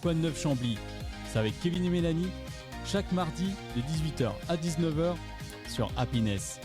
Quad 9 Chambly. C'est avec Kevin et Mélanie, chaque mardi de 18h à 19h sur Happiness.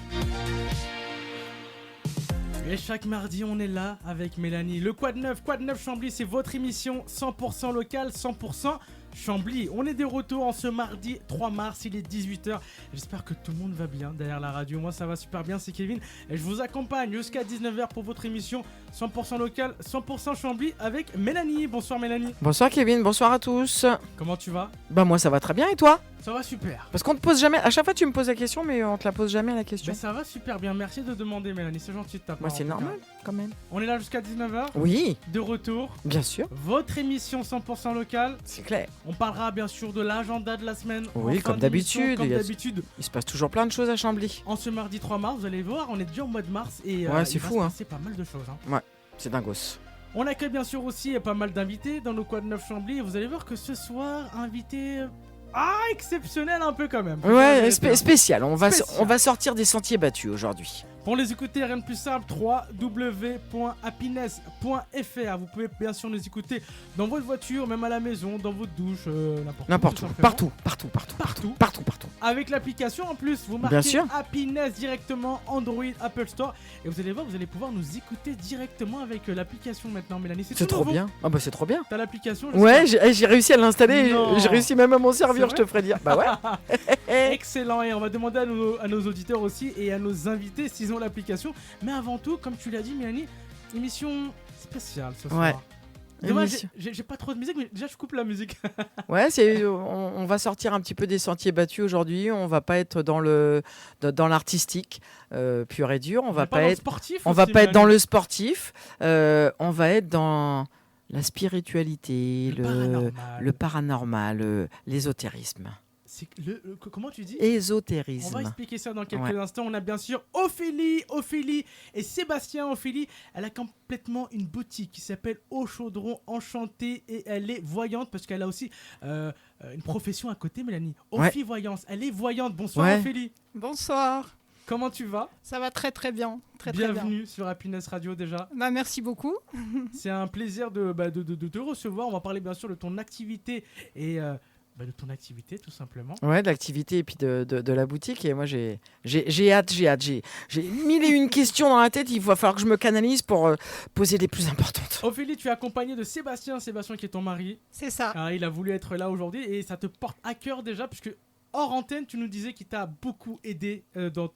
Et chaque mardi, on est là avec Mélanie. Le Quad 9 Chambly, c'est votre émission 100% locale, 100% Chambly. On est de retour en ce mardi 3 mars, il est 18h. J'espère que tout le monde va bien derrière la radio. Moi, ça va super bien, c'est Kevin. Et je vous accompagne jusqu'à 19h pour votre émission 100% locale, 100% Chambly avec Mélanie. Bonsoir Mélanie. Bonsoir Kevin, bonsoir à tous. Comment tu vas ? Bah moi ça va très bien et toi ? Ça va super. Parce qu'on te pose jamais, à chaque fois tu me poses la question mais on te la pose jamais la question. Mais ça va super bien, merci de demander Mélanie, c'est gentil de ta part. Moi c'est normal quand même. On est là jusqu'à 19h. Oui, De retour. bien sûr, Votre émission 100% locale. c'est clair. On parlera bien sûr de l'agenda de la semaine. Oui, en fin comme d'émission, d'habitude, Comme il y a- d'habitude. Il se passe toujours plein de choses à Chambly. En ce mardi 3 mars, vous allez voir, on est déjà au mois de mars et Ouais, c'est il fou, va hein. se passer pas mal de choses. Hein. C'est dingos. On accueille bien sûr aussi pas mal d'invités dans nos Quad 9 Chambly et vous allez voir que ce soir, invité exceptionnel un peu quand même. Ouais, spécial. On Spécial. va sortir des sentiers battus aujourd'hui. Pour les écouter, rien de plus simple, www.happiness.fr. Vous pouvez bien sûr nous écouter dans votre voiture, même à la maison, dans votre douche, N'importe tout où, simplement. partout. Avec l'application en plus, vous Bien marquez sûr. Happiness directement, Android, Apple Store. Et vous allez voir, vous allez pouvoir nous écouter directement avec l'application maintenant, Mélanie. C'est tout trop nouveau. bien. Ah bah c'est trop bien. T'as l'application Ouais, j'ai réussi à l'installer. Non. J'ai réussi même à m'en C'est servir, je vrai te ferai dire. Bah ouais. Excellent, et on va demander à nos auditeurs aussi et à nos invités s'ils ont l'application. Mais avant tout, comme tu l'as dit, Mélanie, émission spéciale ce soir. Ouais. Dommage, Émission. j'ai pas trop de musique, mais déjà je coupe la musique. Ouais, on va sortir un petit peu des sentiers battus aujourd'hui. On va pas être dans l'artistique pur et dur. On va pas dans le être sportif. on va aussi, pas être dans Mélanie. le sportif. On va être dans la spiritualité, le paranormal, l'ésotérisme. C'est comment tu dis ? On Ésotérisme. va expliquer ça dans quelques Ouais. instants. On a bien sûr Ophélie et Sébastien. Ophélie, elle a complètement une boutique qui s'appelle Au Chaudron Enchanté et elle est voyante parce qu'elle a aussi une profession à côté, Mélanie. Ouais. Ophi Voyance, elle est voyante. Bonsoir Ouais. Ophélie. Bonsoir, Comment tu vas ? ça va très très bien. Très bien. Bienvenue sur Happiness Radio déjà. Bah, merci beaucoup. C'est un plaisir de te recevoir. On va parler bien sûr de ton activité et de ton activité tout simplement. Ouais, de l'activité et puis de la boutique. Et moi, j'ai hâte. J'ai mille et une questions dans la tête. Il va falloir que je me canalise pour poser les plus importantes. Ophélie, tu es accompagnée de Sébastien qui est ton mari. C'est ça. Il a voulu être là aujourd'hui et ça te porte à cœur déjà puisque hors antenne tu nous disais qu'il t'a beaucoup aidé dans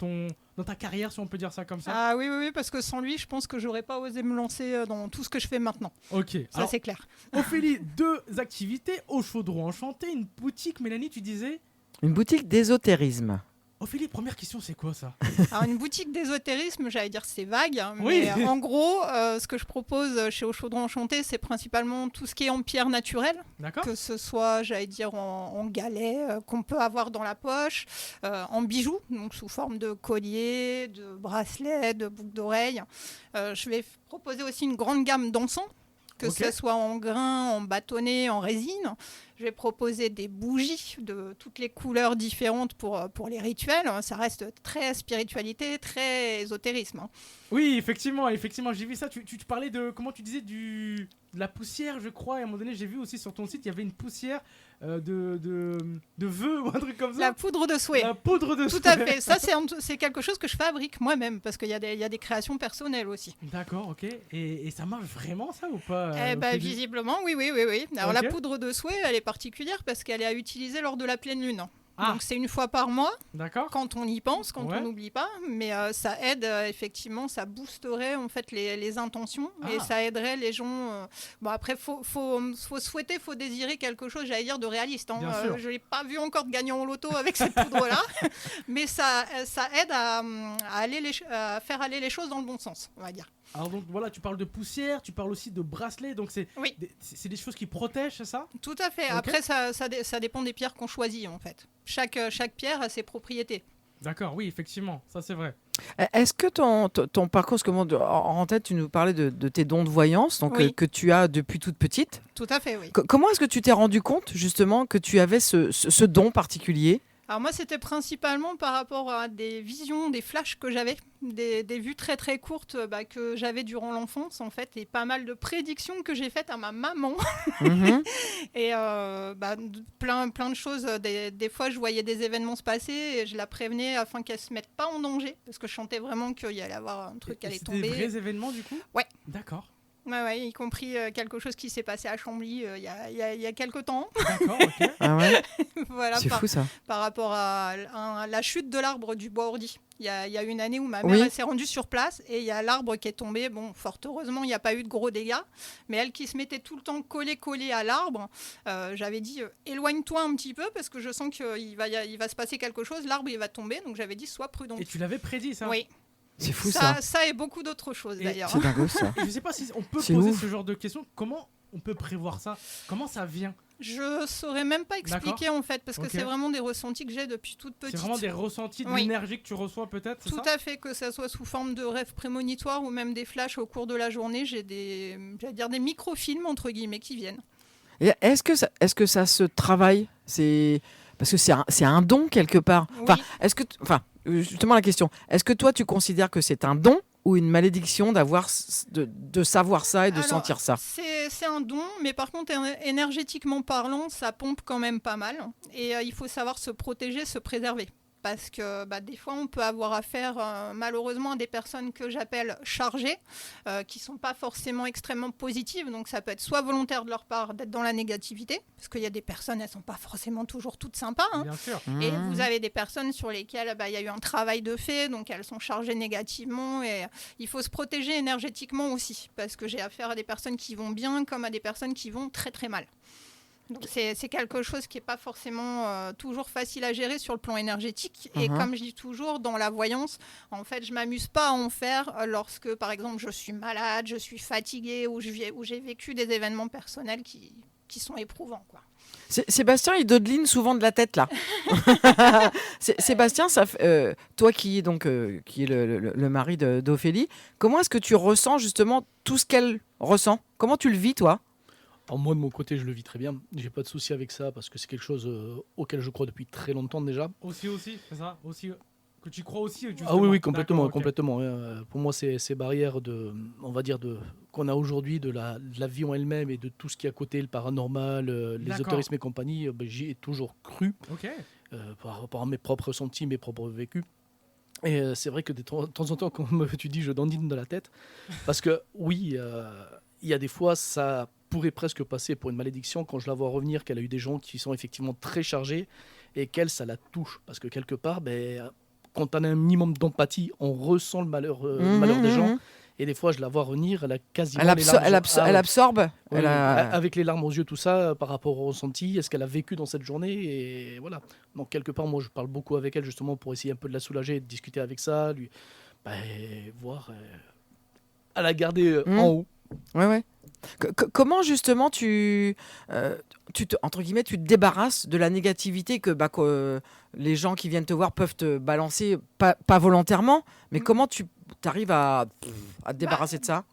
ta carrière, si on peut dire ça comme ça. Ah oui, parce que sans lui, je pense que j'aurais pas osé me lancer dans tout ce que je fais maintenant. Ok. Ça, Alors, c'est clair. Ophélie, 2 activités, Au Chaudron Enchanté, une boutique. Mélanie, tu disais. Une boutique d'ésotérisme. Ophélie, première question, c'est quoi ça ? Alors, une boutique d'ésotérisme, j'allais dire c'est vague. Hein, Oui. Mais en gros, ce que je propose chez Au Chaudron Enchanté, c'est principalement tout ce qui est en pierre naturelle. D'accord. Que ce soit, j'allais dire, en galets qu'on peut avoir dans la poche, en bijoux, donc sous forme de colliers, de bracelets, de boucles d'oreilles. Je vais proposer aussi une grande gamme d'encens, que Ok. ce soit en grains, en bâtonnets, en résine. Je vais proposer des bougies de toutes les couleurs différentes pour les rituels. Ça reste très spiritualité, très ésotérisme. Hein. Oui, effectivement, j'ai vu ça. Tu parlais de, comment tu disais, de la poussière, je crois. Et à un moment donné, j'ai vu aussi sur ton site, il y avait une poussière de vœux ou un truc comme ça. La poudre de souhait. La poudre de Tout souhait. à fait. Ça, c'est quelque chose que je fabrique moi-même parce qu'il y a des créations personnelles aussi. D'accord, ok. Et ça marche vraiment ça ou pas Bah, visiblement, oui. Alors, Ok. la poudre de souhait, elle est particulière parce qu'elle est à utiliser lors de la pleine lune. Ah. Donc, c'est une fois par mois D'accord. quand on y pense, quand Ouais. on n'oublie pas. Mais ça aide, effectivement, ça boosterait en fait les intentions et Ah. ça aiderait les gens. Bon, après, faut souhaiter, faut désirer quelque chose, j'allais dire, de réaliste. Hein. Bien sûr. Je n'ai pas vu encore de gagnant au loto avec cette poudre-là, mais ça aide à faire aller les choses dans le bon sens, on va dire. Alors donc voilà, tu parles de poussière, tu parles aussi de bracelets, donc c'est Oui. c'est des choses qui protègent, c'est ça ? Tout à fait. Ok. Après, ça dépend des pierres qu'on choisit, en fait. Chaque pierre a ses propriétés. D'accord, oui, effectivement, ça c'est vrai. Est-ce que ton parcours, en tête, tu nous parlais de tes dons de voyance, donc Oui. que tu as depuis toute petite. Tout à fait, oui. Comment est-ce que tu t'es rendu compte justement que tu avais ce don particulier ? Alors moi, c'était principalement par rapport à des visions, des flashs que j'avais, des vues très très courtes que j'avais durant l'enfance en fait, et pas mal de prédictions que j'ai faites à ma maman. Mhm. Et plein de choses. Des fois, je voyais des événements se passer et je la prévenais afin qu'elle se mette pas en danger, parce que je sentais vraiment qu'il y allait avoir un truc qui allait tomber. C'était des vrais événements du coup? Ouais. D'accord. Ouais, y compris quelque chose qui s'est passé à Chambly il y a quelques temps. D'accord, ok. Ah ouais, Voilà, c'est fou ça. par rapport à la chute de l'arbre du bois ordi. Il y a une année où ma Oui. mère elle s'est rendue sur place et il y a l'arbre qui est tombé. Bon, fort heureusement, il n'y a pas eu de gros dégâts. Mais elle qui se mettait tout le temps collée à l'arbre, j'avais dit éloigne-toi un petit peu parce que je sens qu'il va se passer quelque chose. L'arbre, il va tomber. Donc j'avais dit sois prudente. Et tu l'avais prédit ça? Oui. C'est fou ça. Ça et beaucoup d'autres choses Et d'ailleurs. C'est dingue ça. Et je sais pas si on peut C'est poser ouf. ce genre de questions. Comment on peut prévoir ça? Comment ça vient? Je saurais même pas expliquer en fait parce que Ok. c'est vraiment des ressentis que j'ai depuis toute petite. C'est vraiment des ressentis de Oui. l'énergie que tu reçois peut-être, c'est Tout ça? à fait, que ça soit sous forme de rêves prémonitoires ou même des flashs au cours de la journée, j'ai des microfilms entre guillemets qui viennent. Et est-ce que ça se travaille? C'est parce que c'est un don quelque part. Enfin, Oui. Justement la question. Est-ce que toi tu considères que c'est un don ou une malédiction de savoir ça et de Alors, sentir ça? C'est un don, mais par contre énergétiquement parlant, ça pompe quand même pas mal. Et il faut savoir se protéger, se préserver. Parce que des fois, on peut avoir affaire malheureusement à des personnes que j'appelle chargées, qui ne sont pas forcément extrêmement positives. Donc ça peut être soit volontaire de leur part d'être dans la négativité, parce qu'il y a des personnes, elles ne sont pas forcément toujours toutes sympas. Hein. Bien sûr. Et vous avez des personnes sur lesquelles il y a eu un travail de fait, donc elles sont chargées négativement. Et il faut se protéger énergétiquement aussi, parce que j'ai affaire à des personnes qui vont bien comme à des personnes qui vont très très mal. Donc c'est quelque chose qui n'est pas forcément toujours facile à gérer sur le plan énergétique. Et comme je dis toujours, dans la voyance, en fait, je ne m'amuse pas à en faire lorsque, par exemple, je suis malade, je suis fatiguée ou j'ai vécu des événements personnels qui sont éprouvants, quoi. Sébastien, il dodeline souvent de la tête là. Sébastien, toi qui est le mari d'Ophélie, comment est-ce que tu ressens justement tout ce qu'elle ressent? Comment tu le vis toi? Alors moi, de mon côté, je le vis très bien. J'ai pas de souci avec ça parce que c'est quelque chose auquel je crois depuis très longtemps déjà. Aussi, c'est ça? Aussi, que tu crois aussi justement. Ah oui, complètement, D'accord, ok. complètement. Pour moi, ces barrières qu'on a aujourd'hui de la vie en elle-même et de tout ce qui est à côté, le paranormal, les D'accord. ésotérismes et compagnie, j'y ai toujours cru Ok. par rapport à mes propres ressentis, mes propres vécus. Et c'est vrai que de temps en temps, comme tu dis, je dandine de la tête. Parce que oui, il y a des fois, ça pourrait presque passer pour une malédiction quand je la vois revenir, qu'elle a eu des gens qui sont effectivement très chargés et qu'elle, ça la touche. Parce que quelque part, quand on a un minimum d'empathie, on ressent le malheur des gens. Et des fois, je la vois revenir, elle a quasiment les larmes aux yeux. Elle absorbe. Oui, Elle a- avec les larmes aux yeux, tout ça, par rapport au ressenti, est-ce qu'elle a vécu dans cette journée? Et voilà. Donc, quelque part, moi, je parle beaucoup avec elle, justement, pour essayer un peu de la soulager et de discuter avec ça, lui, voir, à la garder en haut. Ouais. Comment justement entre guillemets, tu te débarrasses de la négativité que les gens qui viennent te voir peuvent te balancer, pas volontairement, mais comment tu arrives à te débarrasser de ça?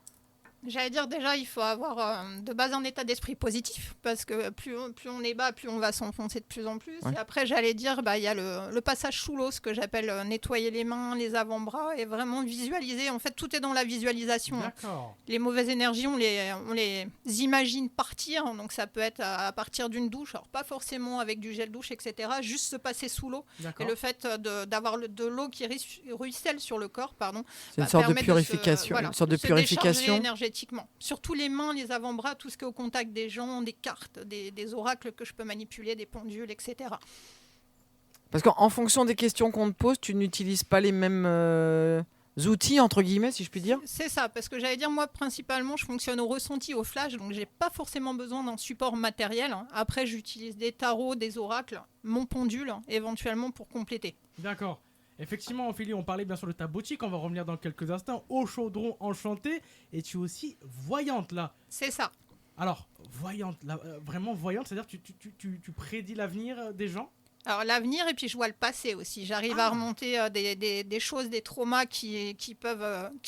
J'allais dire déjà, il faut avoir de base un état d'esprit positif, parce que plus on est bas, plus on va s'enfoncer de plus en plus. Ouais. Et après, j'allais dire, il y a le passage sous l'eau, ce que j'appelle nettoyer les mains, les avant-bras, et vraiment visualiser. En fait, tout est dans la visualisation. D'accord. Les mauvaises énergies, on les imagine partir, donc ça peut être à partir d'une douche, alors pas forcément avec du gel douche, etc., juste se passer sous l'eau. Et D'accord. le fait d'avoir de l'eau qui ruisselle sur le corps, C'est une sorte de permet purification, voilà, une sorte de se décharger purification. énergétiquement. Surtout les mains, les avant-bras, tout ce qui est au contact des gens, des cartes, des oracles que je peux manipuler, des pendules, etc. Parce qu'en fonction des questions qu'on te pose, tu n'utilises pas les mêmes outils entre guillemets, si je puis dire. C'est ça, parce que j'allais dire, moi, principalement, je fonctionne au ressenti, au flash, donc j'ai pas forcément besoin d'un support matériel. Après, j'utilise des tarots, des oracles, mon pendule, éventuellement, pour compléter. D'accord. Effectivement, Ophélie, on parlait bien sûr de ta boutique, on va revenir dans quelques instants, au Chaudron Enchanté, et tu es aussi voyante là. C'est ça. Alors, voyante, là, vraiment voyante, c'est-à-dire tu prédis l'avenir des gens? Alors l'avenir, et puis je vois le passé aussi. J'arrive à remonter des choses, des traumas qui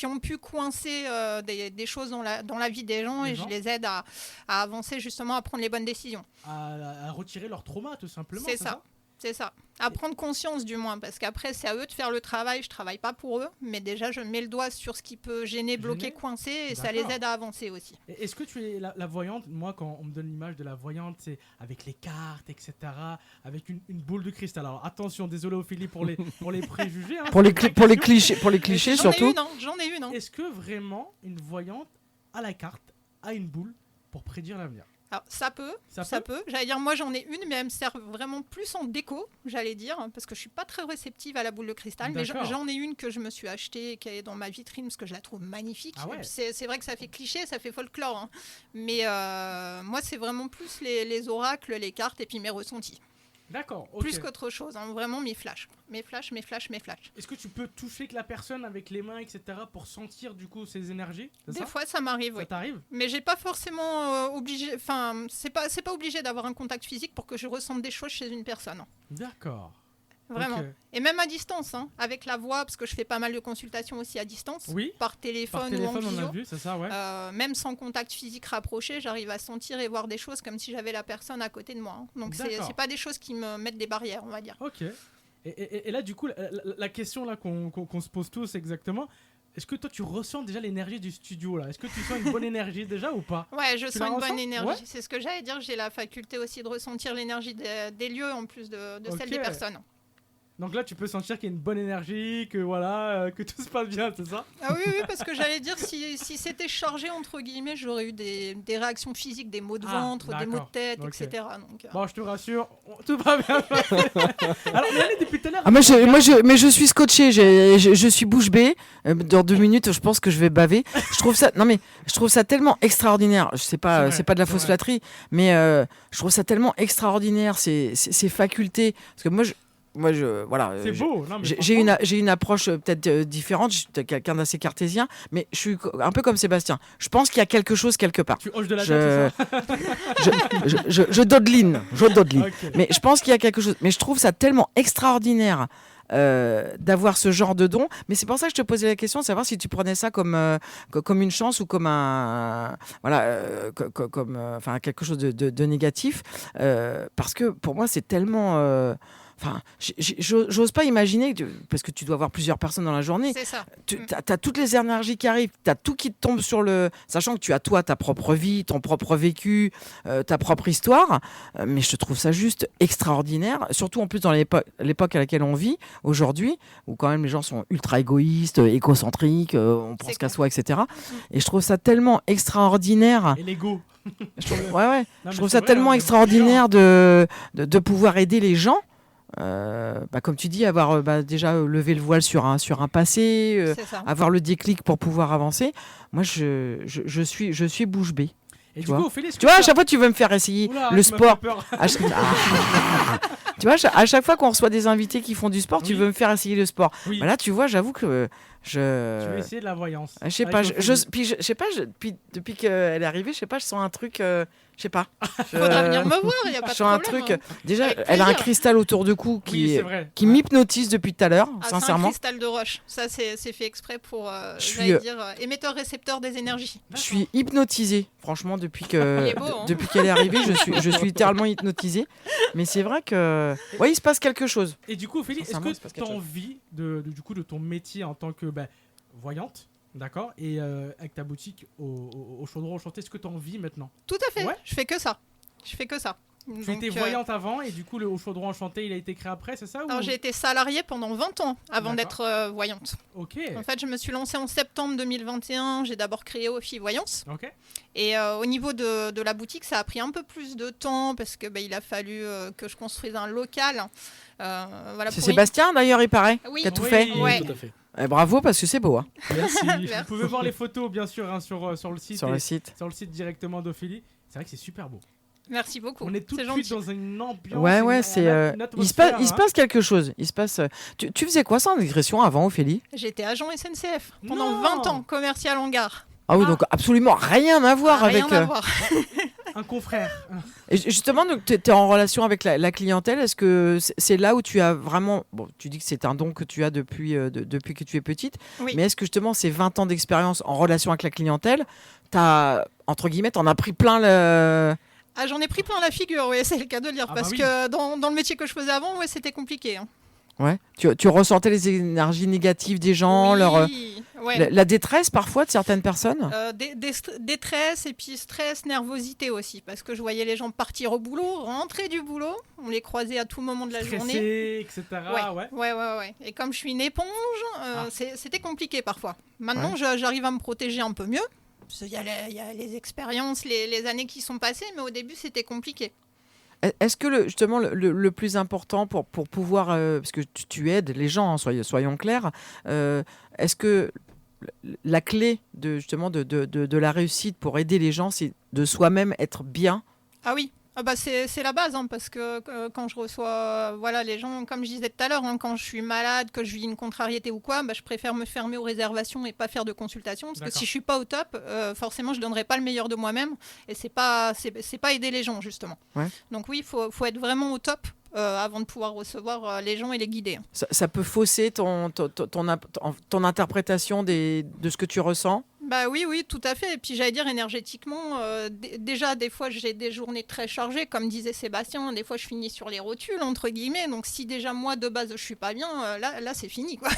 ont pu coincer des choses dans la vie des gens, et je les aide à avancer justement, à prendre les bonnes décisions. À retirer leur trauma, tout simplement. C'est ça. C'est ça. À prendre conscience du moins, parce qu'après c'est à eux de faire le travail, je travaille pas pour eux, mais déjà je mets le doigt sur ce qui peut gêner, bloquer, coincer, et ça les aide à avancer aussi. Et est-ce que tu es la voyante? Moi, quand on me donne l'image de la voyante, c'est avec les cartes, etc., avec une boule de cristal. Alors attention, désolé Ophélie pour les préjugés. Hein, Pour les clichés surtout. J'en ai une. Hein. Est-ce que vraiment une voyante a la carte, a une boule pour prédire l'avenir? Alors, ça peut. J'allais dire, moi j'en ai une, mais elle me sert vraiment plus en déco, j'allais dire, parce que je suis pas très réceptive à la boule de cristal. Mais j'en ai une que je me suis achetée, qui est dans ma vitrine, parce que je la trouve magnifique. Ah ouais. C'est vrai que ça fait cliché, ça fait folklore. Hein. Mais moi, c'est vraiment plus les oracles, les cartes et puis mes ressentis. D'accord. Okay. Plus qu'autre chose, hein, vraiment mes flashs. Mes flashs. Est-ce que tu peux toucher que la personne avec les mains, etc., pour sentir du coup ses énergies? Des fois, ça m'arrive, oui. Ça t'arrive? Mais j'ai pas forcément obligé. Enfin, c'est pas obligé d'avoir un contact physique pour que je ressente des choses chez une personne. D'accord. Vraiment. Okay. Et même à distance, hein, avec la voix, parce que je fais pas mal de consultations aussi à distance. Oui. Par téléphone ou en visio. On a vu, c'est ça, ouais. Même sans contact physique rapproché, j'arrive à sentir et voir des choses comme si j'avais la personne à côté de moi. Hein. Donc c'est pas des choses qui me mettent des barrières, on va dire. Ok. Et là, du coup, la question là qu'on se pose tous exactement, est-ce que toi tu ressens déjà l'énergie du studio là? Est-ce que tu sens une bonne énergie déjà ou pas? Ouais, je sens une bonne énergie. Ouais. C'est ce que j'allais dire. J'ai la faculté aussi de ressentir l'énergie des lieux en plus de celle des personnes. Donc là, tu peux sentir qu'il y a une bonne énergie, que voilà, que tout se passe bien, c'est ça? Ah oui, parce que j'allais dire, si c'était chargé, entre guillemets, j'aurais eu des réactions physiques, des maux de ventre, des maux de tête, etc. Donc, bon, je te rassure, tout va bien. Alors, Mélanie, depuis tout à l'heure... Ah, mais je suis scotché, je suis bouche bée. Dans 2 minutes, je pense que je vais baver. Je trouve ça tellement extraordinaire. Je sais pas, c'est pas de la fausse flatterie, mais je trouve ça tellement extraordinaire, ces facultés. Parce que voilà. C'est beau. J'ai une approche peut-être différente. Je suis quelqu'un d'assez cartésien, mais je suis un peu comme Sébastien. Je pense qu'il y a quelque chose quelque part. Tu hoches de la tête, c'est ça? Je dodeline. Okay. Mais je pense qu'il y a quelque chose. Mais je trouve ça tellement extraordinaire d'avoir ce genre de don. Mais c'est pour ça que je te posais la question, de savoir si tu prenais ça comme une chance ou comme enfin quelque chose de négatif. Parce que pour moi, c'est tellement... Enfin, j'ose pas imaginer, parce que tu dois avoir plusieurs personnes dans la journée. C'est ça. Tu as toutes les énergies qui arrivent, tu as tout qui te tombe sur le... Sachant que tu as toi, ta propre vie, ton propre vécu, ta propre histoire. Mais je trouve ça juste extraordinaire. Surtout en plus dans l'époque à laquelle on vit aujourd'hui, où quand même les gens sont ultra égoïstes, égocentriques, on pense qu'à soi, etc. Et je trouve ça tellement extraordinaire. Et l'ego. Je trouve ça tellement extraordinaire de pouvoir aider les gens. Comme tu dis, avoir déjà levé le voile sur un passé, avoir le déclic pour pouvoir avancer. Moi, je suis bouche bée. Et du coup, Ophélie, tu vois, à chaque fois, tu veux me faire essayer le sport. Tu vois, à chaque fois qu'on reçoit des invités qui font du sport, tu veux me faire essayer le sport. Oui. Là, tu vois, j'avoue que tu veux essayer de la voyance. Je sais pas. Depuis qu'elle est arrivée, je sais pas, je sens un truc. Je sais pas. Faudra venir me voir, il y a pas de problème. Un truc. Déjà, elle a un cristal autour du cou qui m'hypnotise depuis tout à l'heure, sincèrement. C'est un cristal de roche. Ça, c'est fait exprès pour, j'allais dire, émetteur-récepteur des énergies. Je suis hypnotisée, franchement, depuis qu'elle est arrivée, je suis littéralement hypnotisée. Mais c'est vrai que, il se passe quelque chose. Et du coup, Ophélie, est-ce que tu as envie de ton métier en tant que voyante? D'accord. Et avec ta boutique au Chaudron Enchanté, est-ce que tu en vis maintenant? Tout à fait. Ouais. Je fais que ça. Tu étais voyante avant et du coup le Chaudron Enchanté il a été créé après, c'est ça? Alors j'ai été salariée pendant 20 ans avant d'être voyante. Ok. En fait je me suis lancée en septembre 2021, j'ai d'abord créé Ophi Voyance. Ok. Et au niveau de la boutique ça a pris un peu plus de temps parce que il a fallu que je construise un local. C'est Sébastien d'ailleurs il paraît qui a tout fait. Ouais. Tout à fait. Bravo parce que c'est beau. Hein. Merci. Vous pouvez voir les photos bien sûr sur le site. Sur le site directement d'Ophélie. C'est vrai que c'est super beau. Merci beaucoup. On est tout de suite dans une ambiance. Ouais, il se passe quelque chose. Tu faisais quoi sans indiscrétion avant, Ophélie? J'étais agent SNCF pendant 20 ans, commercial en gare. Ah oui, donc absolument rien à voir avec. Rien à voir. Un confrère. Et justement, tu es en relation avec la clientèle. Est-ce que c'est là où tu as vraiment... Bon, tu dis que c'est un don que tu as depuis que tu es petite. Oui. Mais est-ce que justement, ces 20 ans d'expérience en relation avec la clientèle, entre guillemets, t'en as pris plein le... Ah, j'en ai pris plein la figure, oui, c'est le cas de le dire, Ah bah parce oui. que dans le métier que je faisais avant, ouais, c'était compliqué. Hein. Ouais. Tu ressentais les énergies négatives des gens, Oui, ouais. la détresse parfois de certaines personnes. Détresse et puis stress, nervosité aussi, parce que je voyais les gens partir au boulot, rentrer du boulot, on les croisait à tout moment de la journée. Stressé, etc. Ouais. Ouais. Et comme je suis une éponge, c'était compliqué parfois. Maintenant, Ouais. j'arrive à me protéger un peu mieux. Parce qu'il y a les expériences, les années qui sont passées, mais au début, c'était compliqué. Est-ce que justement le plus important pour pouvoir, parce que tu aides les gens, hein, soyons clairs, est-ce que la clé justement de la réussite pour aider les gens, c'est de soi-même être bien? Ah oui, c'est la base, hein, parce que quand je reçois les gens, comme je disais tout à l'heure, hein, quand je suis malade, que je vis une contrariété ou quoi, je préfère me fermer aux réservations et pas faire de consultation, parce que D'accord. si je suis pas au top, forcément je donnerai pas le meilleur de moi-même, et c'est pas aider les gens justement. Ouais. Donc oui, faut être vraiment au top avant de pouvoir recevoir les gens et les guider. Ça peut fausser ton interprétation de ce que tu ressens? Bah oui, tout à fait. Et puis j'allais dire énergétiquement, déjà des fois j'ai des journées très chargées, comme disait Sébastien, des fois je finis sur les rotules entre guillemets. Donc si déjà moi de base je suis pas bien, là c'est fini quoi.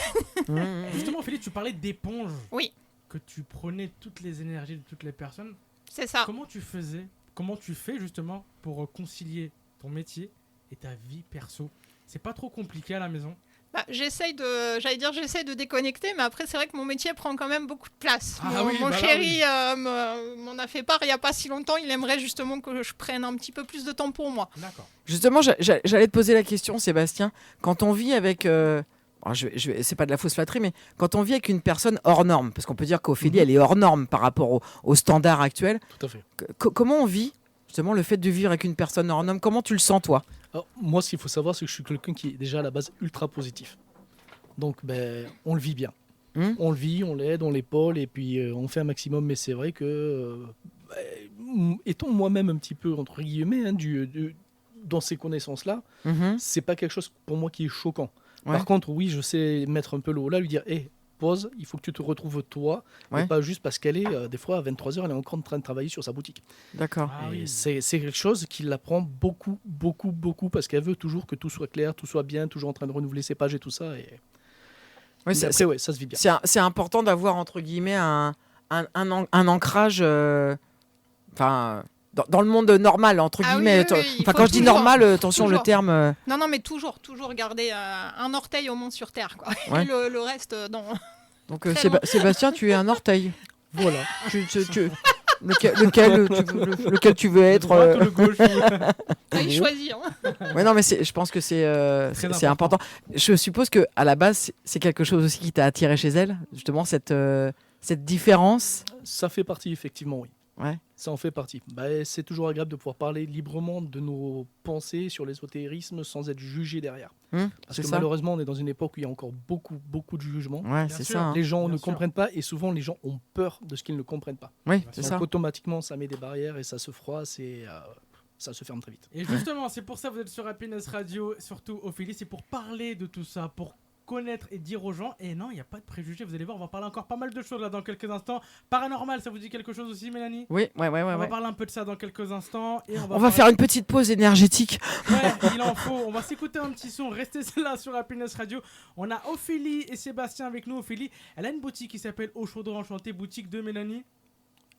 Justement, Ophélie, tu parlais d'éponge. Oui. Que tu prenais toutes les énergies de toutes les personnes. C'est ça. Comment tu fais justement pour concilier ton métier et ta vie perso? C'est pas trop compliqué à la maison? J'essaye de déconnecter, mais après c'est vrai que mon métier prend quand même beaucoup de place. Ah Mon chéri m'en a fait part il n'y a pas si longtemps, il aimerait justement que je prenne un petit peu plus de temps pour moi. D'accord. Justement, j'allais te poser la question, Sébastien. Quand on vit avec... c'est pas de la fausse flatterie, mais quand on vit avec une personne hors norme, parce qu'on peut dire qu'Ophélie, elle est hors norme par rapport au standard actuel, Tout à fait. comment on vit justement le fait de vivre avec une personne hors norme? Comment tu le sens, toi? Alors, moi, ce qu'il faut savoir, c'est que je suis quelqu'un qui est déjà à la base ultra positif. Donc, on le vit bien. On le vit, on l'aide, on l'épaule, et puis on fait un maximum. Mais c'est vrai que, étant moi-même un petit peu, entre guillemets, hein, dans ces connaissances-là, c'est pas quelque chose pour moi qui est choquant. Ouais. Par contre, oui, je sais mettre un peu le haut là, lui dire, hé, pause, il faut que tu te retrouves toi, Ouais. et pas juste parce qu'elle est, des fois, à 23h, elle est encore en train de travailler sur sa boutique. D'accord. Ah Et oui. c'est quelque chose qui l'apprend beaucoup, parce qu'elle veut toujours que tout soit clair, tout soit bien, toujours en train de renouveler ses pages et tout ça. Et... Ouais, Mais après, ouais, ça se vit bien. c'est important d'avoir, entre guillemets, un ancrage... dans le monde normal, entre Ah oui, guillemets. oui, il faut Quand je dis toujours, normal, attention, toujours. le terme... Non, mais toujours garder un orteil au moins sur terre, quoi. Ouais. Et le reste dans. Donc, Très loin. Sébastien, tu es un orteil. Voilà. Lequel tu veux Le être droite ou le gauche? Il choisit. Hein. Ouais, non, mais je pense que c'est important. Je suppose que à la base, c'est quelque chose aussi qui t'a attiré chez elle, justement, cette différence. Ça fait partie, effectivement, oui. Ouais. Ça en fait partie. C'est toujours agréable de pouvoir parler librement de nos pensées sur l'ésotérisme sans être jugé derrière. Parce C'est que ça. malheureusement, on est dans une époque où il y a encore beaucoup de jugements. Ouais, Bien c'est sûr. ça. Hein. Les gens Bien ne sûr. comprennent pas et souvent les gens ont peur de ce qu'ils ne comprennent pas. Oui, Bien c'est sûr. ça. Donc automatiquement, ça met des barrières et ça se froisse et ça se ferme très vite. Et justement, c'est pour ça que vous êtes sur Happiness Radio, surtout Ophélie, c'est pour parler de tout ça, pour connaître et dire aux gens. Et non, il n'y a pas de préjugés, vous allez voir, on va parler encore pas mal de choses là dans quelques instants. Paranormal, ça vous dit quelque chose aussi, Mélanie? Oui, ouais. On va parler un peu de ça dans quelques instants. Et On va parler- faire une petite pause énergétique. Ouais, il en faut. On va s'écouter un petit son. Restez là sur Happiness Radio. On a Ophélie et Sébastien avec nous. Ophélie, elle a une boutique qui s'appelle Au Chaudron Enchanté, boutique de Mélanie.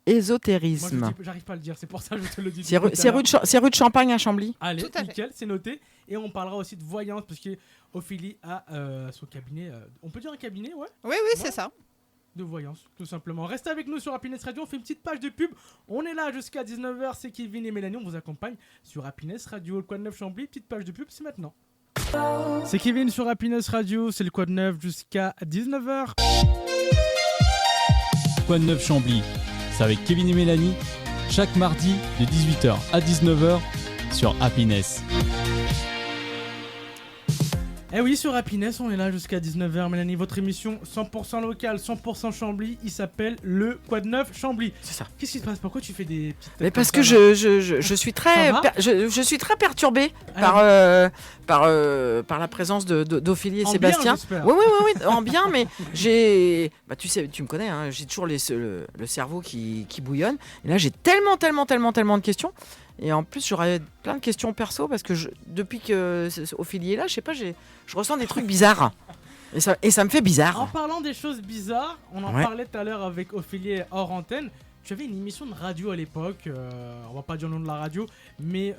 Moi, Ésotérisme. j'arrive pas à le dire, c'est pour ça que je te le dis. C'est depuis tout à l'heure. rue de Champagne à Chambly. Allez, Tout à fait. nickel, c'est noté. Et on parlera aussi de voyance parce que Ophélie a son cabinet. On peut dire un cabinet, ouais, Oui, c'est ça. de voyance, tout simplement. Restez avec nous sur Happiness Radio. On fait une petite page de pub. On est là jusqu'à 19h. C'est Kevin et Mélanie. On vous accompagne sur Happiness Radio. Le Quad 9 Chambly. Petite page de pub, c'est maintenant. C'est Kevin sur Happiness Radio. C'est le Quad 9 jusqu'à 19h. Quad 9 Chambly, c'est avec Kevin et Mélanie, chaque mardi de 18h à 19h sur Happiness. Eh oui, sur Happiness, on est là jusqu'à 19h, Mélanie. Votre émission 100% locale, 100% Chambly. Il s'appelle le Quad 9 Chambly. C'est ça. Qu'est-ce qui se passe? Pourquoi tu fais des petites... Mais parce que comme ça, là je suis très Ça va je suis très perturbée Alors, par la présence d'Ophélie et en Sébastien. bien, j'espère. Oui, en bien, mais j'ai tu sais, tu me connais, hein, j'ai toujours le cerveau qui bouillonne. Et là, j'ai tellement de questions. Et en plus, j'aurais plein de questions perso parce que depuis que Ophélie est là, je sais pas, je ressens des trucs bizarres. Et ça me fait En bizarre. parlant des choses bizarres, on en Ouais. parlait tout à l'heure avec Ophélie hors antenne. Tu avais une émission de radio à l'époque, on va pas dire le nom de la radio, mais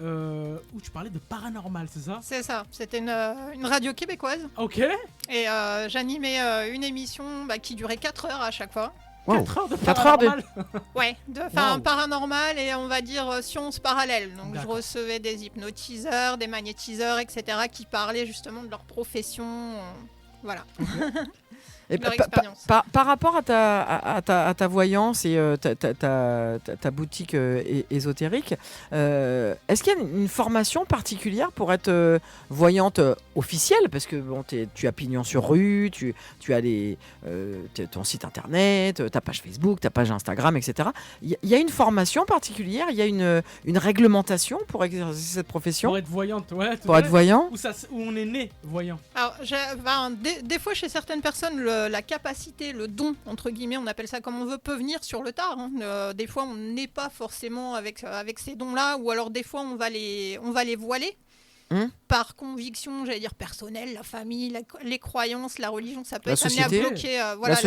où tu parlais de paranormal, c'est ça? C'est ça, c'était une radio québécoise. Ok. Et j'animais une émission qui durait 4 heures à chaque fois. Wow. 4 heures de 4 heures de- paranormal. Ouais, Wow. paranormal et on va dire sciences parallèles. Donc je D'accord. recevais des hypnotiseurs, des magnétiseurs, etc. qui parlaient justement de leur profession. Voilà, Et leur pa- expérience. par rapport à ta voyance et ta boutique ésotérique, est-ce qu'il y a une formation particulière pour être voyante officielle? Parce que bon, tu as pignon sur rue, tu as ton site internet, ta page Facebook, ta page Instagram, etc. Il y a une formation particulière? Il y a une réglementation pour exercer cette profession? Pour être voyante, ouais. tout Pour à être fait. voyant? Où on est né voyant. Alors, des fois, chez certaines personnes, la capacité, le don, entre guillemets, on appelle ça comme on veut, peut venir sur le tard. Hein. Des fois, on n'est pas forcément avec ces dons-là, ou alors des fois, on va les voiler. Par conviction, j'allais dire personnelle, la famille, les croyances, la religion, ça peut La être amené société. à bloquer voilà, La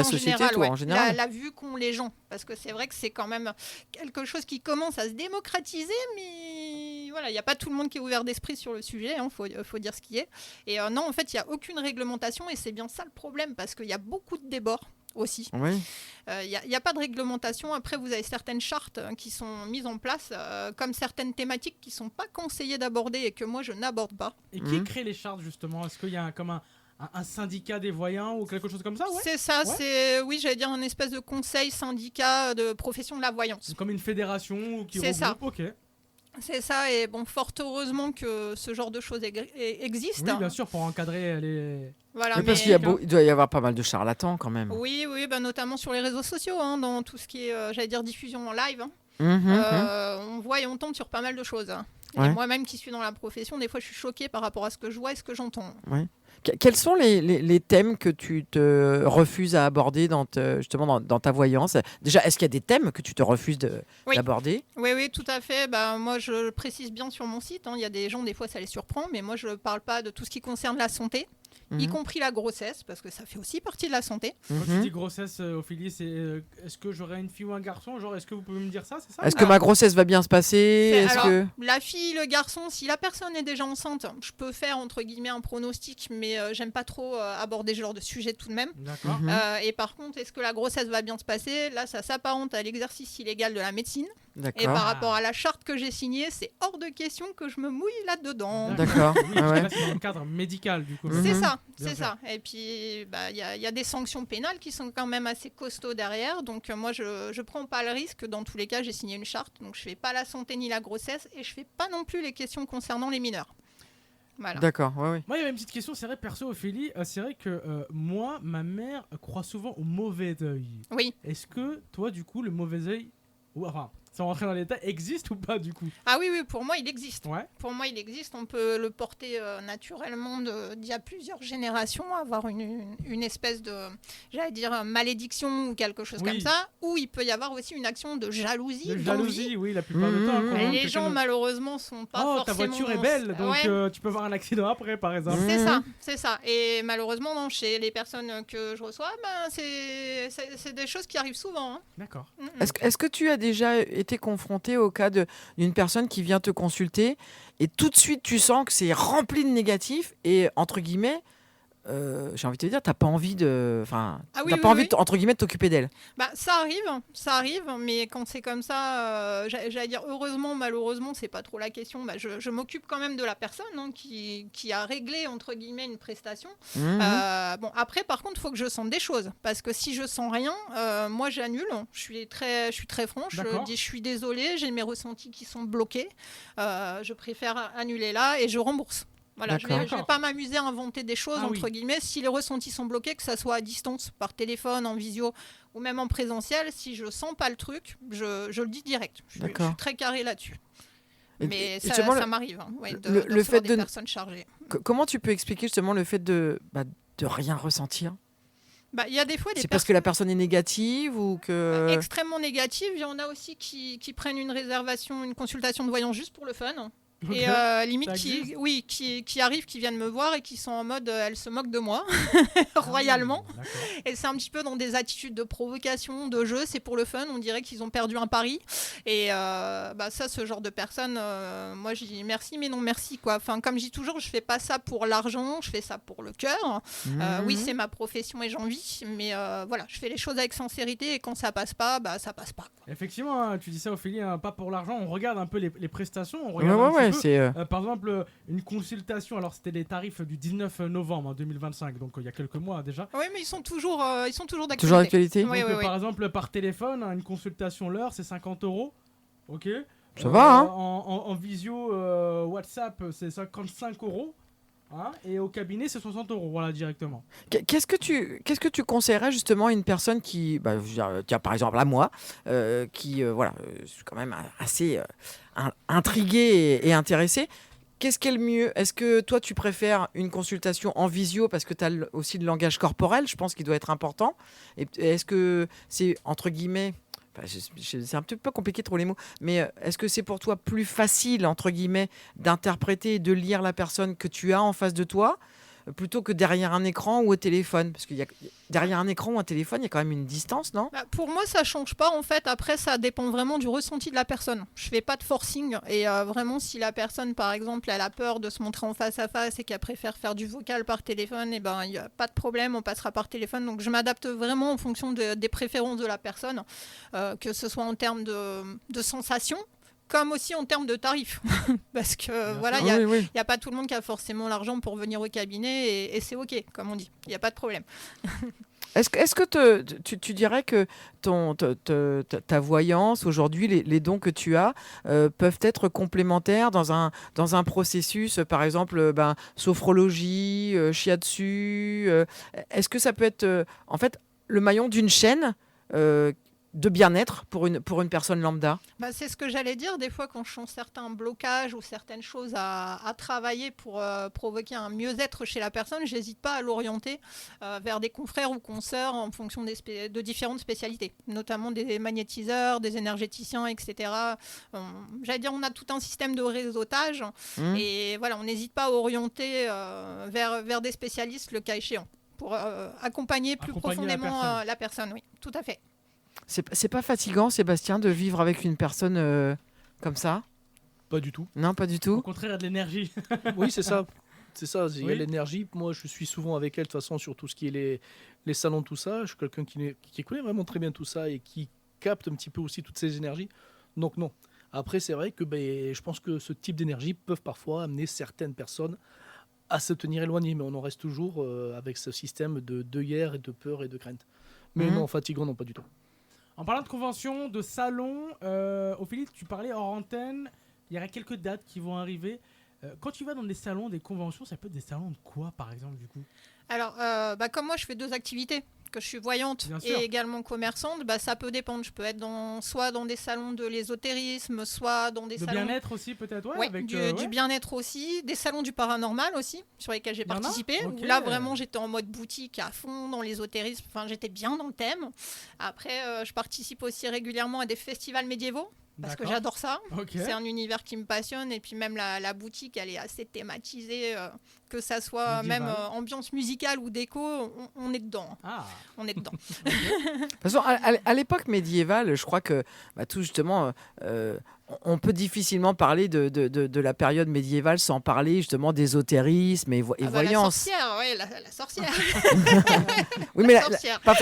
société, toi, en général. La vue qu'ont les gens. Parce que c'est vrai que c'est quand même quelque chose qui commence à se démocratiser, mais voilà, il n'y a pas tout le monde qui est ouvert d'esprit sur le sujet, faut dire ce qui est. Et non, en fait, il n'y a aucune réglementation, et c'est bien ça le problème, parce qu'il y a beaucoup de débords aussi. Oui. Il n'y a pas de réglementation. Après, vous avez certaines chartes qui sont mises en place, comme certaines thématiques qui ne sont pas conseillées d'aborder et que moi, je n'aborde pas. Et qui crée les chartes justement? Est-ce qu'il y a comme un syndicat des voyants ou quelque chose comme ça? Ouais. C'est ça, Ouais. oui, j'allais dire un espèce de conseil, syndicat de profession de la voyance. C'est comme une fédération qui C'est ça. regroupe. Ok. C'est ça, et bon, fort heureusement que ce genre de choses existent. Oui, bien sûr, pour encadrer les. Voilà, Mais parce mais- qu'il il doit y avoir pas mal de charlatans quand même. Oui, notamment sur les réseaux sociaux, hein, dans tout ce qui est, j'allais dire, diffusion en live. Hein. Mhm. On voit et on tombe sur pas mal de choses. Hein. Et Ouais. moi-même qui suis dans la profession, des fois je suis choquée par rapport à ce que je vois et ce que j'entends. Quels sont les thèmes que tu te refuses à aborder justement dans ta voyance? Déjà, est-ce qu'il y a des thèmes que tu te refuses Oui. d'aborder? Oui, tout à fait. Moi, je le précise bien sur mon site. Hein. Il y a des gens, des fois, ça les surprend, mais moi, je ne parle pas de tout ce qui concerne la santé, y Mhm. compris la grossesse, parce que ça fait aussi partie de la santé. Quand Mhm. tu dis grossesse, Ophélie, c'est est-ce que j'aurai une fille ou un garçon? Genre, est-ce que vous pouvez me dire ça? C'est ça? Est-ce que ma grossesse va bien se passer? Est-ce Alors, que... la fille, le garçon, si la personne est déjà enceinte, je peux faire, entre guillemets, un pronostic, mais j'aime pas trop aborder ce genre de sujet tout de même. D'accord. Mhm. Et par contre, est-ce que la grossesse va bien se passer? Là, ça s'apparente à l'exercice illégal de la médecine. Et D'accord. par rapport à la charte que j'ai signée, c'est hors de question que je me mouille là-dedans. D'accord. Oui, parce que Ouais. là, c'est dans le cadre médical, du coup. Mhm. C'est ça, Bien c'est sûr. ça. Et puis, il y a des sanctions pénales qui sont quand même assez costauds derrière. Donc, moi, je prends pas le risque. Dans tous les cas, j'ai signé une charte. Donc, je fais pas la santé ni la grossesse. Et je fais pas non plus les questions concernant les mineurs. Voilà. D'accord, ouais. Moi, il y avait une petite question, c'est vrai, perso, Ophélie, c'est vrai que moi, ma mère croit souvent au mauvais œil. Oui. Est-ce que toi, du coup, le mauvais œil, ou enfin, sans rentrer dans les détails, existe ou pas, du coup? Ah oui, pour moi, il existe. Ouais. Pour moi, il existe. On peut le porter naturellement d'il y a plusieurs générations, avoir une espèce de, j'allais dire, malédiction ou quelque chose Oui. comme ça. Ou il peut y avoir aussi une action de jalousie. De d'envie. jalousie, oui, la plupart du temps. Mhm. quand Et même, les quelqu'un gens, de- malheureusement, sont pas Oh, forcément... ta voiture est belle, donc Ouais. tu peux avoir un accident après, par exemple. Mhm. C'est ça. Et malheureusement, non, chez les personnes que je reçois, c'est des choses qui arrivent souvent. Hein. D'accord. Mhm. Est-ce que tu as déjà été confronté au cas d'une personne qui vient te consulter et tout de suite tu sens que c'est rempli de négatifs et entre guillemets, j'ai envie de te dire, t'as pas envie Ah oui, t'as oui, pas envie oui. entre guillemets de t'occuper d'elle. Ça arrive, mais quand c'est comme ça, j'allais dire heureusement, malheureusement, c'est pas trop la question. Je m'occupe quand même de la personne hein, qui a réglé entre guillemets une prestation. Mhm. Bon, après, par contre, il faut que je sente des choses. Parce que si je sens rien, moi, j'annule. Je suis très franche. D'accord. Je dis, je suis désolée, j'ai mes ressentis qui sont bloqués. Je préfère annuler là et je rembourse. Voilà, je D'accord. vais pas m'amuser à inventer des choses, Ah oui. entre guillemets. Si les ressentis sont bloqués, que ça soit à distance, par téléphone, en visio ou même en présentiel, si je sens pas le truc, je le dis direct. Je D'accord. suis très carré là-dessus. Et- Mais et ça justement, m'arrive, hein, ouais, de le recevoir fait des de- personnes chargées. comment tu peux expliquer justement le fait de rien ressentir? Bah, il y a des fois des C'est parce que la personne est négative ou que... extrêmement négatives. Il y en a aussi qui prennent une réservation, une consultation de voyance juste pour le fun. Ok. Et limite, Ça existe qui arrivent, qui viennent me voir et qui sont en mode elle se moque de moi, royalement. Ah, d'accord. Et c'est un petit peu dans des attitudes de provocation, de jeu, c'est pour le fun, on dirait qu'ils ont perdu un pari. Et ça, ce genre de personnes, moi je dis merci, mais non merci, quoi. Enfin, comme je dis toujours, je fais pas ça pour l'argent, je fais ça pour le cœur. Oui, c'est ma profession et j'en vis, mais voilà, je fais les choses avec sincérité et quand ça passe pas, ça passe pas, quoi. Effectivement, hein, tu dis ça Ophélie, hein, pas pour l'argent, on regarde un peu les prestations, on Ouais, regarde un petit peu. c'est... Par exemple, une consultation, alors c'était les tarifs du 19 novembre 2025, donc il y a quelques mois déjà. Oui, mais ils sont toujours d'actualité. Toujours d'actualité. Oui, Donc, oui, oui. par exemple, par téléphone, hein, une consultation l'heure, c'est 50 €. Ok. Ça va, hein. En visio WhatsApp, c'est 55 €. Hein, et au cabinet, c'est 60 €, voilà, directement. Qu'est-ce que tu conseillerais justement à une personne qui, je veux dire, tiens, par exemple à moi, qui, je suis quand même assez intrigué et intéressé. Qu'est-ce qui est le mieux? Est-ce que toi, tu préfères une consultation en visio parce que tu as aussi le langage corporel, je pense qu'il doit être important. Et est-ce que c'est, entre guillemets, c'est un petit peu compliqué trop les mots, mais est-ce que c'est pour toi plus facile, entre guillemets, d'interpréter et de lire la personne que tu as en face de toi plutôt que derrière un écran ou au téléphone? Parce qu'il y a derrière un écran ou un téléphone, il y a quand même une distance, non? Pour moi, ça change pas en fait. Après, ça dépend vraiment du ressenti de la personne. Je fais pas de forcing et vraiment, si la personne, par exemple, elle a peur de se montrer en face à face et qu'elle préfère faire du vocal par téléphone, et ben il y a pas de problème, on passera par téléphone. Donc, je m'adapte vraiment en fonction des préférences de la personne, que ce soit en termes de sensations, comme aussi en termes de tarifs. Parce que voilà, il n'y a pas tout le monde qui a forcément l'argent pour venir au cabinet et c'est OK, comme on dit. Il n'y a pas de problème. Est-ce que tu dirais que ta voyance aujourd'hui, les dons que tu as, peuvent être complémentaires dans un processus, par exemple, sophrologie, shiatsu est-ce que ça peut être en fait le maillon d'une chaîne de bien-être pour une personne lambda? C'est ce que j'allais dire. Des fois, quand je sens certains blocages ou certaines choses à travailler pour provoquer un mieux-être chez la personne, j'hésite pas à l'orienter vers des confrères ou consoeurs en fonction de différentes spécialités, notamment des magnétiseurs, des énergéticiens, etc. J'allais dire, on a tout un système de réseautage et voilà, on n'hésite pas à orienter vers des spécialistes le cas échéant pour accompagner plus profondément la personne. Oui, tout à fait. C'est pas fatigant, Sébastien, de vivre avec une personne comme ça? Pas du tout. Non, pas du tout. Au contraire, il y a de l'énergie. Oui, c'est ça. C'est ça, il y a Oui. l'énergie. Moi, je suis souvent avec elle, de toute façon, sur tout ce qui est les salons, tout ça. Je suis quelqu'un qui connaît vraiment très bien tout ça et qui capte un petit peu aussi toutes ces énergies. Donc, non. Après, c'est vrai que je pense que ce type d'énergie peuvent parfois amener certaines personnes à se tenir éloignées, mais on en reste toujours avec ce système de deuillère et de peur et de crainte. Mais non, fatigant, non, pas du tout. En parlant de convention, de salon, Ophélie, tu parlais hors antenne, il y aura quelques dates qui vont arriver. Quand tu vas dans des salons, des conventions, ça peut être des salons de quoi, par exemple, du coup? Alors, comme moi, je fais 2 activités, que je suis voyante Bien et sûr. également commerçante, ça peut dépendre. Je peux être soit dans des salons de l'ésotérisme, soit dans des De salons... bien-être aussi, peut-être, ouais, Ouais, avec, du bien-être aussi, des salons du paranormal aussi, sur lesquels j'ai Il y en a? participé, Ok. où là vraiment j'étais en mode boutique à fond dans l'ésotérisme, enfin j'étais bien dans le thème. Après, je participe aussi régulièrement à des festivals médiévaux, parce que D'accord. j'adore ça. Ok. C'est un univers qui me passionne, et puis même la boutique, elle est assez thématisée, que ça soit Médiéval. même ambiance musicale ou déco, on est dedans. Ah, On est dedans. De toute façon, à l'époque médiévale, je crois que tout justement, on peut difficilement parler de la période médiévale sans parler justement d'ésotérisme et La voyance. sorcière, ouais, la sorcière. Oui, mais sorcière. pas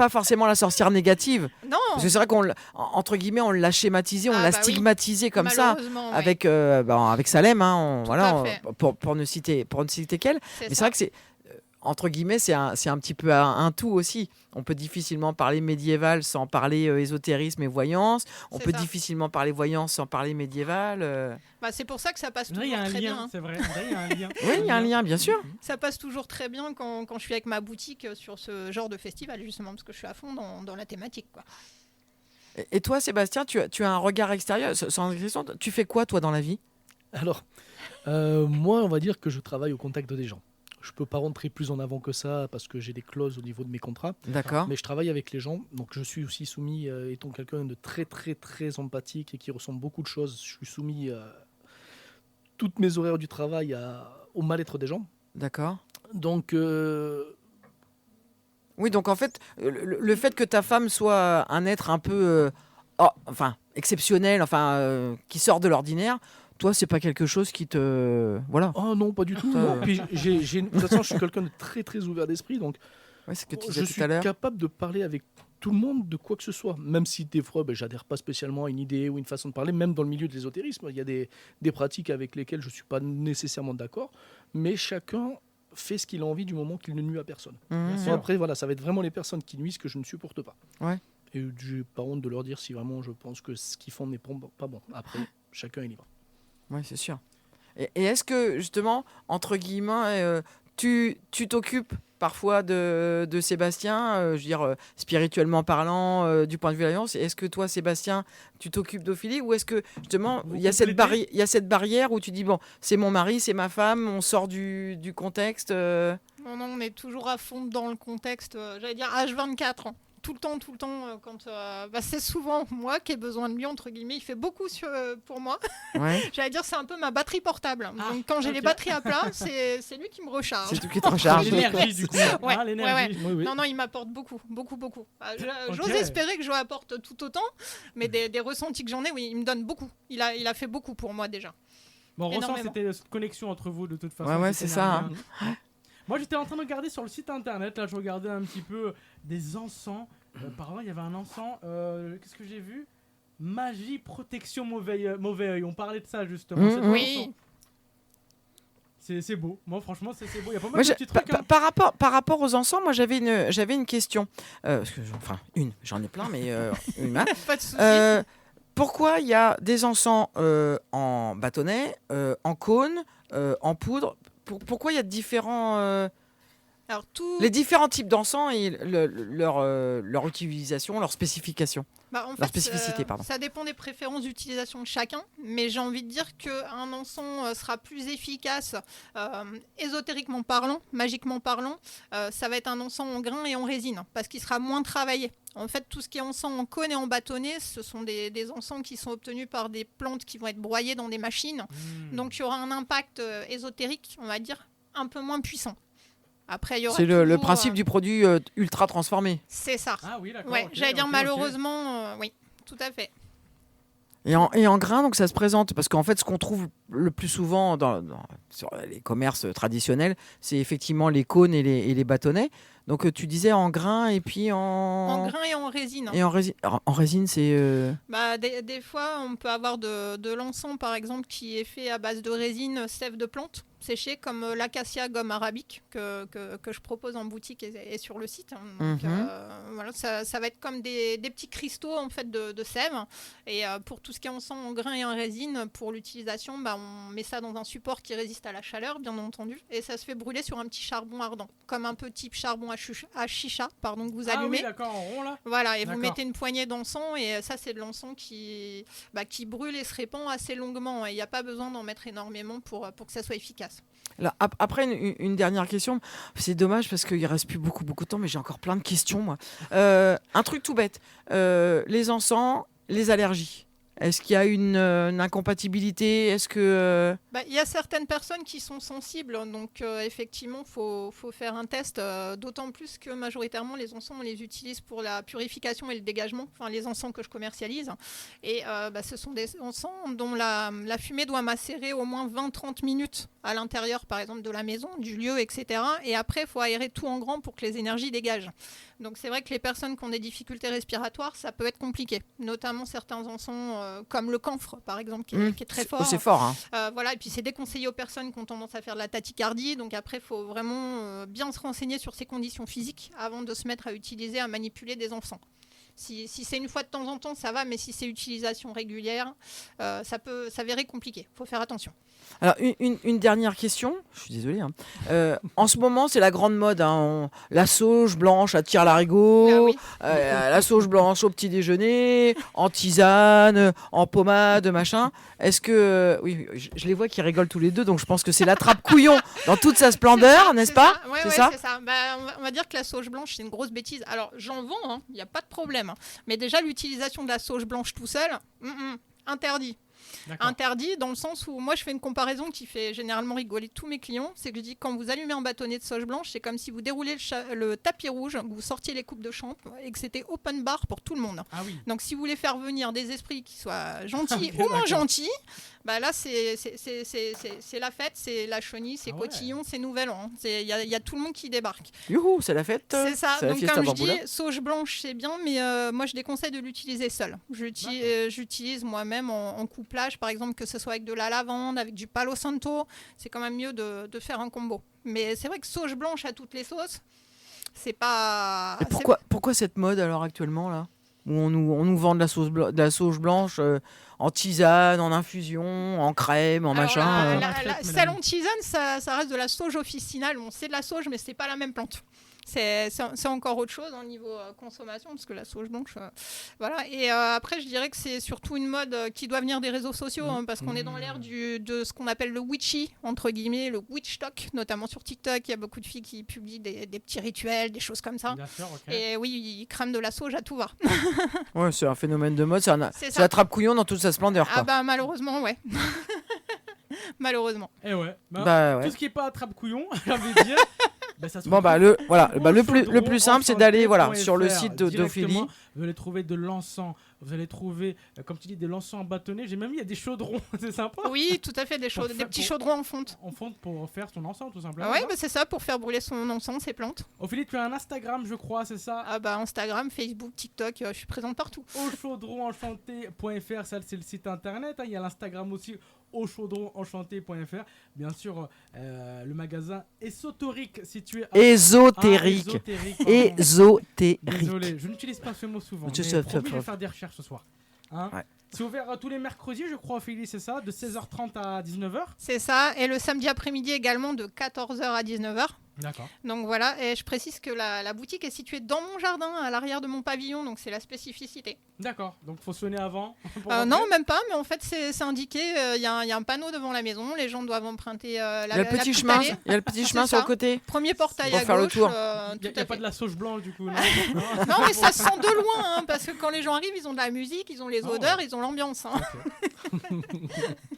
forcément la sorcière négative. Non, Parce que c'est vrai entre guillemets, on l'a schématisé, on Ah, l'a bah oui. stigmatisé comme ça. malheureusement, ouais. Avec Salem, Tout à fait. pour ne citer qu'elle. Mais c'est ça. vrai que c'est entre guillemets, c'est un petit peu un tout aussi. On peut difficilement parler médiéval sans parler ésotérisme et voyance. On C'est peut ça. difficilement parler voyance sans parler médiéval. C'est pour ça que ça passe il y toujours a un très lien, bien. Hein. c'est vrai. Il y a un lien. Oui, il y a un lien, bien sûr. Ça passe toujours très bien quand je suis avec ma boutique sur ce genre de festival, justement, parce que je suis à fond dans la thématique, quoi. Et toi, Sébastien, tu as un regard extérieur. Sans question, tu fais quoi, toi, dans la vie? Alors, moi, on va dire que je travaille au contact des gens. Je peux pas rentrer plus en avant que ça parce que j'ai des clauses au niveau de mes contrats. D'accord. Mais je travaille avec les gens, donc je suis aussi soumis, étant quelqu'un de très très très empathique et qui ressent beaucoup de choses, je suis soumis toutes mes horaires du travail au mal-être des gens. D'accord. Donc Oui, donc en fait, le fait que ta femme soit un être un peu exceptionnel, qui sort de l'ordinaire, toi, c'est pas quelque chose qui te. Voilà. oh non, pas du tout. Ça- Puis de toute façon, je suis quelqu'un de très très ouvert d'esprit, donc Ouais, c'est ce que tu je disais suis tout à l'heure. capable de parler avec tout le monde de quoi que ce soit, même si des fois j'adhère pas spécialement à une idée ou une façon de parler, même dans le milieu de l'ésotérisme, il y a des pratiques avec lesquelles je suis pas nécessairement d'accord, mais chacun fait ce qu'il a envie du moment qu'il ne nuit à personne. Mmh. Bien Bon, sûr. après, voilà, ça va être vraiment les personnes qui nuisent que je ne supporte pas. Ouais. Et j'ai pas honte de leur dire si vraiment je pense que ce qu'ils font n'est pas bon. Après, chacun est libre. Oui, c'est sûr. Et est-ce que, justement, entre guillemets, tu t'occupes parfois de Sébastien, je veux dire, spirituellement parlant, du point de vue de l'Alliance? Est-ce que toi, Sébastien, tu t'occupes d'Ophélie? Ou est-ce que, justement, Vous il y a cette complétez cette barrière où tu dis, bon, c'est mon mari, c'est ma femme, on sort du contexte Non, on est toujours à fond dans le contexte, j'allais dire H24. Tout le temps, quand c'est souvent moi qui ai besoin de lui, entre guillemets, il fait beaucoup pour moi. Ouais. J'allais dire, c'est un peu ma batterie portable. Ah, Donc quand j'ai ok. les batteries à plat, c'est lui qui me recharge. C'est tout qui te recharge. L'énergie, du coup. Ouais, Hein, l'énergie. Oui, oui. Non, il m'apporte beaucoup. J'ose Ok. espérer que je lui apporte tout autant, mais des ressentis que j'en ai, oui, il me donne beaucoup. Il a fait beaucoup pour moi déjà. Bon, on ressent Énormément. cette connexion entre vous de toute façon. Ouais, cette c'est ça, énergie, hein. Moi, j'étais en train de regarder sur le site internet. Là, je regardais un petit peu des encens. Pardon, il y avait un encens. Qu'est-ce que j'ai vu? Magie, protection, mauvais œil. On parlait de ça justement. Mmh, cet mmh. Oui. encens. C'est beau. Moi, franchement, c'est beau. Il y a pas mal Moi, de petits trucs. hein. par rapport aux encens, moi j'avais une question. J'en ai plein, mais une. Hein. Pas de souci. Pourquoi il y a des encens en bâtonnet, en cône, en poudre? Pourquoi il y a Alors les différents types d'encens et leur utilisation, leur spécification? En La spécificité, pardon. Ça dépend des préférences d'utilisation de chacun, mais j'ai envie de dire qu'un encens sera plus efficace ésotériquement parlant, magiquement parlant. Ça va être un encens en grain et en résine, parce qu'il sera moins travaillé. En fait, tout ce qui est encens en cône et en bâtonnet, ce sont des encens qui sont obtenus par des plantes qui vont être broyées dans des machines. Donc il y aura un impact ésotérique, on va dire, un peu moins puissant. Après, il y aura C'est le toujours, principe du produit ultra transformé. C'est ça. Ah oui, d'accord. Ouais, ok, j'allais dire ok, ok. malheureusement, oui, tout à fait. Et en grain, donc ça se présente, parce qu'en fait, ce qu'on trouve le plus souvent sur les commerces traditionnels, c'est effectivement les cônes et les bâtonnets. Donc tu disais en grain et puis En grain et en résine. Et en résine. Alors, en résine, c'est. Des fois, on peut avoir de l'encens, par exemple, qui est fait à base de résine sève de plante séchée, comme l'acacia gomme arabique, que je propose en boutique et sur le site. Hein. Donc, voilà, ça va être comme des petits cristaux en fait, de sève. Et pour tout ce qui est encens en grain et en résine, pour l'utilisation, on met ça dans un support qui résiste à la chaleur, bien entendu. Et ça se fait brûler sur un petit charbon ardent, comme un peu type charbon à chicha, pardon, que vous allumez. Ah oui, d'accord, en rond là. Voilà, et vous D'accord. mettez une poignée d'encens, et ça, c'est de l'encens qui brûle et se répand assez longuement. Et il n'y a pas besoin d'en mettre énormément pour que ça soit efficace. Là, après, une dernière question. C'est dommage parce qu'il ne reste plus beaucoup de temps, mais j'ai encore plein de questions, moi. Un truc tout bête. Les encens, les allergies. Est-ce qu'il y a une incompatibilité? Est-ce que... Il y a certaines personnes qui sont sensibles, donc effectivement, faut faire un test, d'autant plus que majoritairement, les encens, on les utilise pour la purification et le dégagement, enfin les encens que je commercialise. Et ce sont des encens dont la fumée doit macérer au moins 20-30 minutes à l'intérieur, par exemple, de la maison, du lieu, etc. Et après, il faut aérer tout en grand pour que les énergies dégagent. Donc c'est vrai que les personnes qui ont des difficultés respiratoires, ça peut être compliqué, notamment certains encens comme le camphre, par exemple, qui est très fort. C'est fort, hein. Voilà, et puis c'est déconseillé aux personnes qui ont tendance à faire de la tachycardie. Donc après, il faut vraiment bien se renseigner sur ces conditions physiques avant de se mettre à utiliser, à manipuler des encens. Si c'est une fois de temps en temps, ça va, mais si c'est utilisation régulière, ça peut s'avérer compliqué. Il faut faire attention. Alors, une dernière question, je suis désolée. Hein. En ce moment, c'est la grande mode. Hein. La sauge blanche à tire-larigot, Ah oui. la sauge blanche au petit déjeuner, en tisane, en pommade, machin. Est-ce que. Oui, je les vois qui rigolent tous les deux, donc je pense que c'est l'attrape-couillon dans toute sa splendeur, n'est-ce pas? Ouais, C'est ouais, ça. c'est ça. Bah, on va dire que la sauge blanche, c'est une grosse bêtise. Alors, j'en vends, il n'y a pas de problème. Mais déjà, l'utilisation de la sauge blanche tout seul, interdit. D'accord. Interdit dans le sens où moi je fais une comparaison qui fait généralement rigoler tous mes clients, c'est que je dis quand vous allumez un bâtonnet de sauge blanche, c'est comme si vous déroulez le tapis rouge, que vous sortiez les coupes de champ et que c'était open bar pour tout le monde. Ah oui. Donc si vous voulez faire venir des esprits qui soient gentils Ok, ou moins d'accord. gentils, bah là c'est la fête, c'est la chenille, c'est Ah ouais. cotillon, c'est nouvel an. Il y a tout le monde qui débarque. Youhou, c'est la fête. C'est ça. la Donc fiesta comme je dis, Bamboula. sauge blanche c'est bien, mais moi je déconseille de l'utiliser seul. J'utilise moi-même en couplage, par exemple, que ce soit avec de la lavande, avec du palo santo. C'est quand même mieux de faire un combo. Mais c'est vrai que sauge blanche à toutes les sauces, c'est pas. Et pourquoi cette mode alors actuellement là où on nous vend de la sauge blanche en tisane, en infusion, en crème, en Alors, machin. celle en tisane, ça reste de la sauge officinale. Bon, c'est de la sauge, mais c'est pas la même plante. C'est encore autre chose au niveau consommation, parce que la sauge blanche, voilà. Et après, je dirais que c'est surtout une mode qui doit venir des réseaux sociaux, parce qu'on est dans l'ère de ce qu'on appelle le witchy, entre guillemets, le witch talk, notamment sur TikTok. Il y a beaucoup de filles qui publient des petits rituels, des choses comme ça. Bien sûr, ok. Et oui, ils crament de la sauge à tout va. Ouais, c'est un phénomène de mode. C'est C'est ça. l'attrape-couillon dans toute sa splendeur. Ah Quoi. bah malheureusement, ouais. Malheureusement. Eh ouais. Bah, ouais. Tout ce qui est pas attrape-couillon, j'ai envie de dire. Bah, ça se Bon bah retrouve le plus simple c'est d'aller sur le site d'Ophélie. directement. Vous allez trouver de l'encens, vous allez trouver, comme tu dis, de l'encens bâtonné. J'ai même mis, il y a des chaudrons, c'est sympa. Oui, tout à fait, des faire- petits pour- chaudrons en fonte. En fonte pour faire son encens, tout simplement. Ouais, bah c'est ça, pour faire brûler son encens, ses plantes. Ophélie, tu as un Instagram, je crois, c'est ça. Ah bah Instagram, Facebook, TikTok, je suis présente partout. Auchaudronenchanté.fr, ça c'est le site internet. Hein. Il y a l'Instagram aussi, auchaudronenchanté.fr. Bien sûr, le magasin Esoterique situé à Ésotérique. pardon. Ésotérique. Désolé, je n'utilise pas ce mot souvent. Je Mais sais, promis, ça- je vais faire des recherches ce soir. Hein. Ouais. C'est ouvert tous les mercredis, je crois, Ophélie, c'est ça, de 16h30 à 19h. C'est ça, et le samedi après-midi également de 14h à 19h. D'accord. Donc voilà, et je précise que la boutique est située dans mon jardin, à l'arrière de mon pavillon, donc c'est la spécificité. D'accord. Donc faut sonner avant. pour Non, rentrer. même pas, mais en fait c'est indiqué, il y a un panneau devant la maison, les gens doivent emprunter Il y a la le petit petite chemin, allée. il y a le petit C'est chemin sur ça. le côté. Premier portail Pour à faire le gauche. tour. Il Tout n'y à a pas fait. de la sauge blanche du coup. Non, Non, mais ça se sent de loin, hein, parce que quand les gens arrivent, ils ont de la musique, ils ont les Oh. odeurs, ils ont l'ambiance. Hein.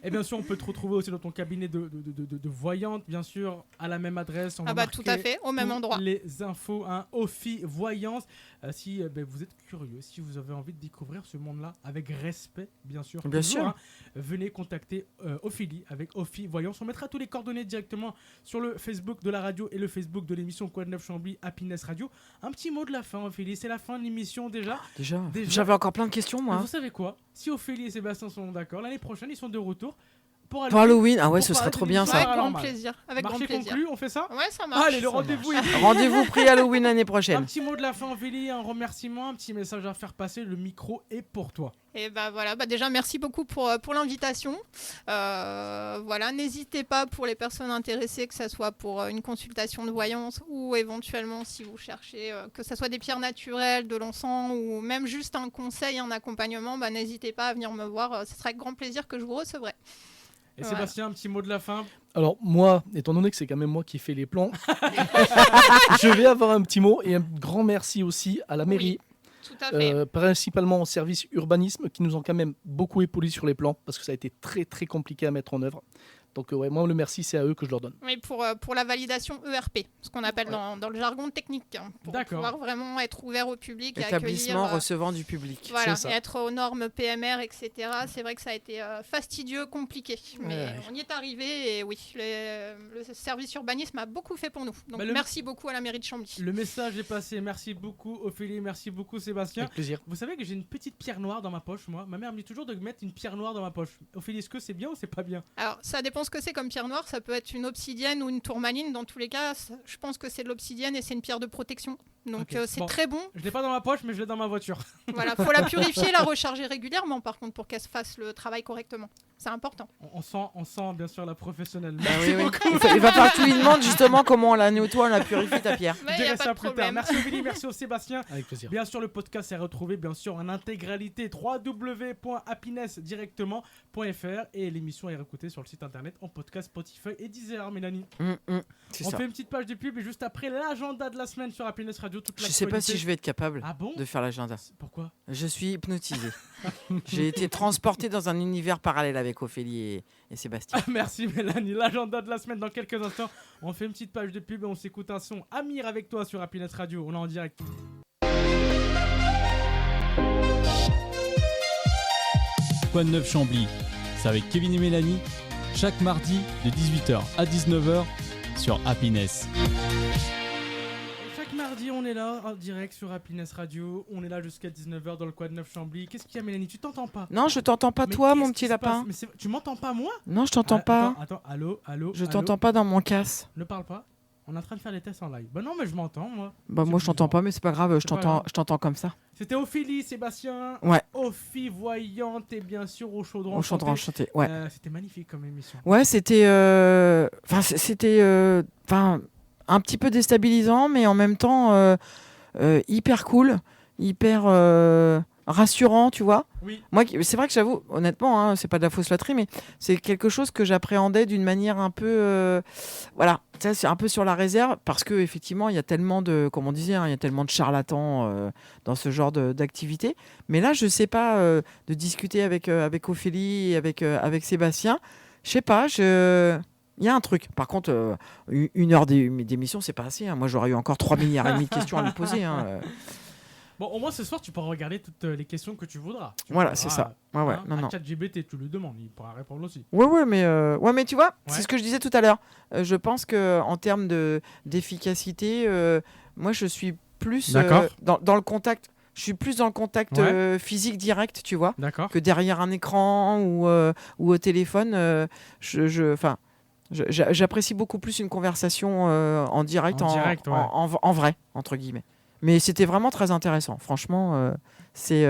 Et bien sûr, on peut te retrouver aussi dans ton cabinet de voyante, bien sûr, à la même adresse. On Ah va bah tout à marquer fait, au même tous endroit. Les infos, hein, Ophi Voyance. Si vous êtes curieux, si vous avez envie de découvrir ce monde-là avec respect, bien sûr. Bien toujours, sûr. hein, venez contacter Ophélie avec Ophi Voyance. On mettra tous les coordonnées directement sur le Facebook de la radio et le Facebook de l'émission Quoi de Neuf Chambly Happiness Radio. Un petit mot de la fin, Ophélie. C'est la fin de l'émission déjà. Déjà, Déjà. j'avais encore plein de questions Mais moi. vous savez quoi? Si Ophélie et Sébastien sont d'accord, l'année prochaine, ils sont de retour pour Pour Halloween, ah ouais, pour ce serait parler trop de bien l'émission ça. Avec grand paranormale. plaisir. Avec grand Marché plaisir. conclu, on fait ça? Ouais, ça marche. Allez, le Ça rendez-vous est pris. Rendez-vous pris Halloween l'année Un prochaine. petit mot de la fin, Ophélie, un remerciement, un petit message à faire passer. Le micro est pour toi. Et bah voilà, bah déjà merci beaucoup pour l'invitation. Voilà, n'hésitez pas pour les personnes intéressées, que ce soit pour une consultation de voyance ou éventuellement si vous cherchez que ce soit des pierres naturelles, de l'encens ou même juste un conseil, un accompagnement, bah n'hésitez pas à venir me voir. Ce sera avec grand plaisir que je vous recevrai. Et Voilà. Sébastien, un petit mot de la fin. Alors moi, étant donné que c'est quand même moi qui fais les plans, je vais avoir un petit mot et un grand merci aussi à la mairie, Tout à fait. principalement au service urbanisme, qui nous ont quand même beaucoup épaulés sur les plans, parce que ça a été très très compliqué à mettre en œuvre. Donc ouais, moi le merci c'est à eux que je leur donne. Oui, pour la validation ERP, ce qu'on appelle dans le jargon technique, hein, pour D'accord. pouvoir vraiment être ouvert au public et Établissement accueillir, recevant du public. voilà, C'est ça. et être aux normes PMR, etc. C'est vrai que ça a été fastidieux, compliqué, mais Ouais. on y est arrivé et oui, le service urbanisme a beaucoup fait pour nous. Donc Bah, le- merci beaucoup à la mairie de Chambly. Le message est passé. Merci beaucoup, Ophélie. Merci beaucoup, Sébastien. Avec plaisir. Vous savez que j'ai une petite pierre noire dans ma poche, moi. Ma mère me dit toujours de mettre une pierre noire dans ma poche. Ophélie, est-ce que c'est bien ou c'est pas bien? Alors ça dépend pense que c'est comme pierre noire, ça peut être une obsidienne ou une tourmaline. Dans tous les cas, je pense que c'est de l'obsidienne et c'est une pierre de protection. Donc Ok. c'est Bon. très bon. Je l'ai pas dans ma poche, mais je l'ai dans ma voiture. Voilà, faut la purifier, la recharger régulièrement par contre pour qu'elle fasse le travail correctement. C'est important. On sent bien sûr la professionnelle. Ah oui, oui. Il va falloir que tu lui demandes justement comment on la nettoie, on la purifie ta pierre. Mais Je y a dirai pas ça de plus tard. problème. Merci Ophélie, merci au Sébastien. Avec plaisir. Bien sûr, le podcast est retrouvé bien sûr en intégralité www.happinessdirectement.fr et l'émission est réécoutée sur le site internet en podcast Spotify et Deezer. Mélanie, C'est on ça. fait une petite page de pub et juste après l'agenda de la semaine sur Happiness Radio toute Je sais pas l'actualité. si je vais être capable Ah bon de faire l'agenda. Pourquoi? Je suis hypnotisé. J'ai été transporté dans un univers parallèle avec Ophélie et Sébastien. Merci Mélanie, l'agenda de la semaine dans quelques instants. On fait une petite page de pub et on s'écoute un son. Amir avec toi sur Happiness Radio, on est en direct. Quoi de neuf Chambly? C'est avec Kevin et Mélanie, chaque mardi de 18h à 19h sur Happiness. Chaque mardi, on est là en direct sur Happiness Radio. On est là jusqu'à 19h dans le Quad 9 Chambly. Qu'est-ce qu'il y a, Mélanie? Tu t'entends pas? Non, je t'entends pas Mais toi, qu'est-ce mon qui petit se lapin. passe? Mais tu m'entends pas, moi? Non, je t'entends pas. Attends, allô. Je t'entends pas dans mon casque. Ne parle pas. On est en train de faire des tests en live. Bah non, mais je m'entends, moi. Bah C'est moi je t'entends bizarre. pas, mais c'est pas grave. C'est pas grave. Je t'entends comme ça. C'était Ophélie, Sébastien. Ouais. Ophi voyante et bien sûr au chaudron. Au chaudron chanté. chanté. Ouais. C'était magnifique comme émission. Ouais, c'était, c'était, un petit peu déstabilisant, mais en même temps hyper cool, hyper rassurant, tu vois. Oui. Moi, c'est vrai que j'avoue, honnêtement, hein, c'est pas de la fausse flatterie, mais c'est quelque chose que j'appréhendais d'une manière un peu, voilà, ça, c'est un peu sur la réserve, parce que effectivement, il y a tellement de, comme on disait, hein, il y a tellement de charlatans dans ce genre d'activité. Mais là, je sais pas, de discuter avec Ophélie et avec Sébastien, je sais pas, il y a un truc. Par contre, une heure d'émission, c'est pas assez. Hein. Moi, j'aurais eu encore 3 milliards et demi de questions à lui poser. Hein. Bon, au moins ce soir, tu pourras regarder toutes les questions que tu voudras. Tu Voilà, pourras, c'est ça. Ouais, hein, non, à non. ChatGPT, tu lui demandes, il pourra répondre aussi. Ouais, mais tu vois, Ouais. c'est ce que je disais tout à l'heure. Je pense que en termes d'efficacité, moi, je suis plus D'accord. dans le contact. Je suis plus dans le contact Ouais. physique direct, tu vois, D'accord. que derrière un écran ou au téléphone. J'apprécie beaucoup plus une conversation en direct, En direct, ouais. en vrai, entre guillemets. Mais c'était vraiment très intéressant. Franchement, c'est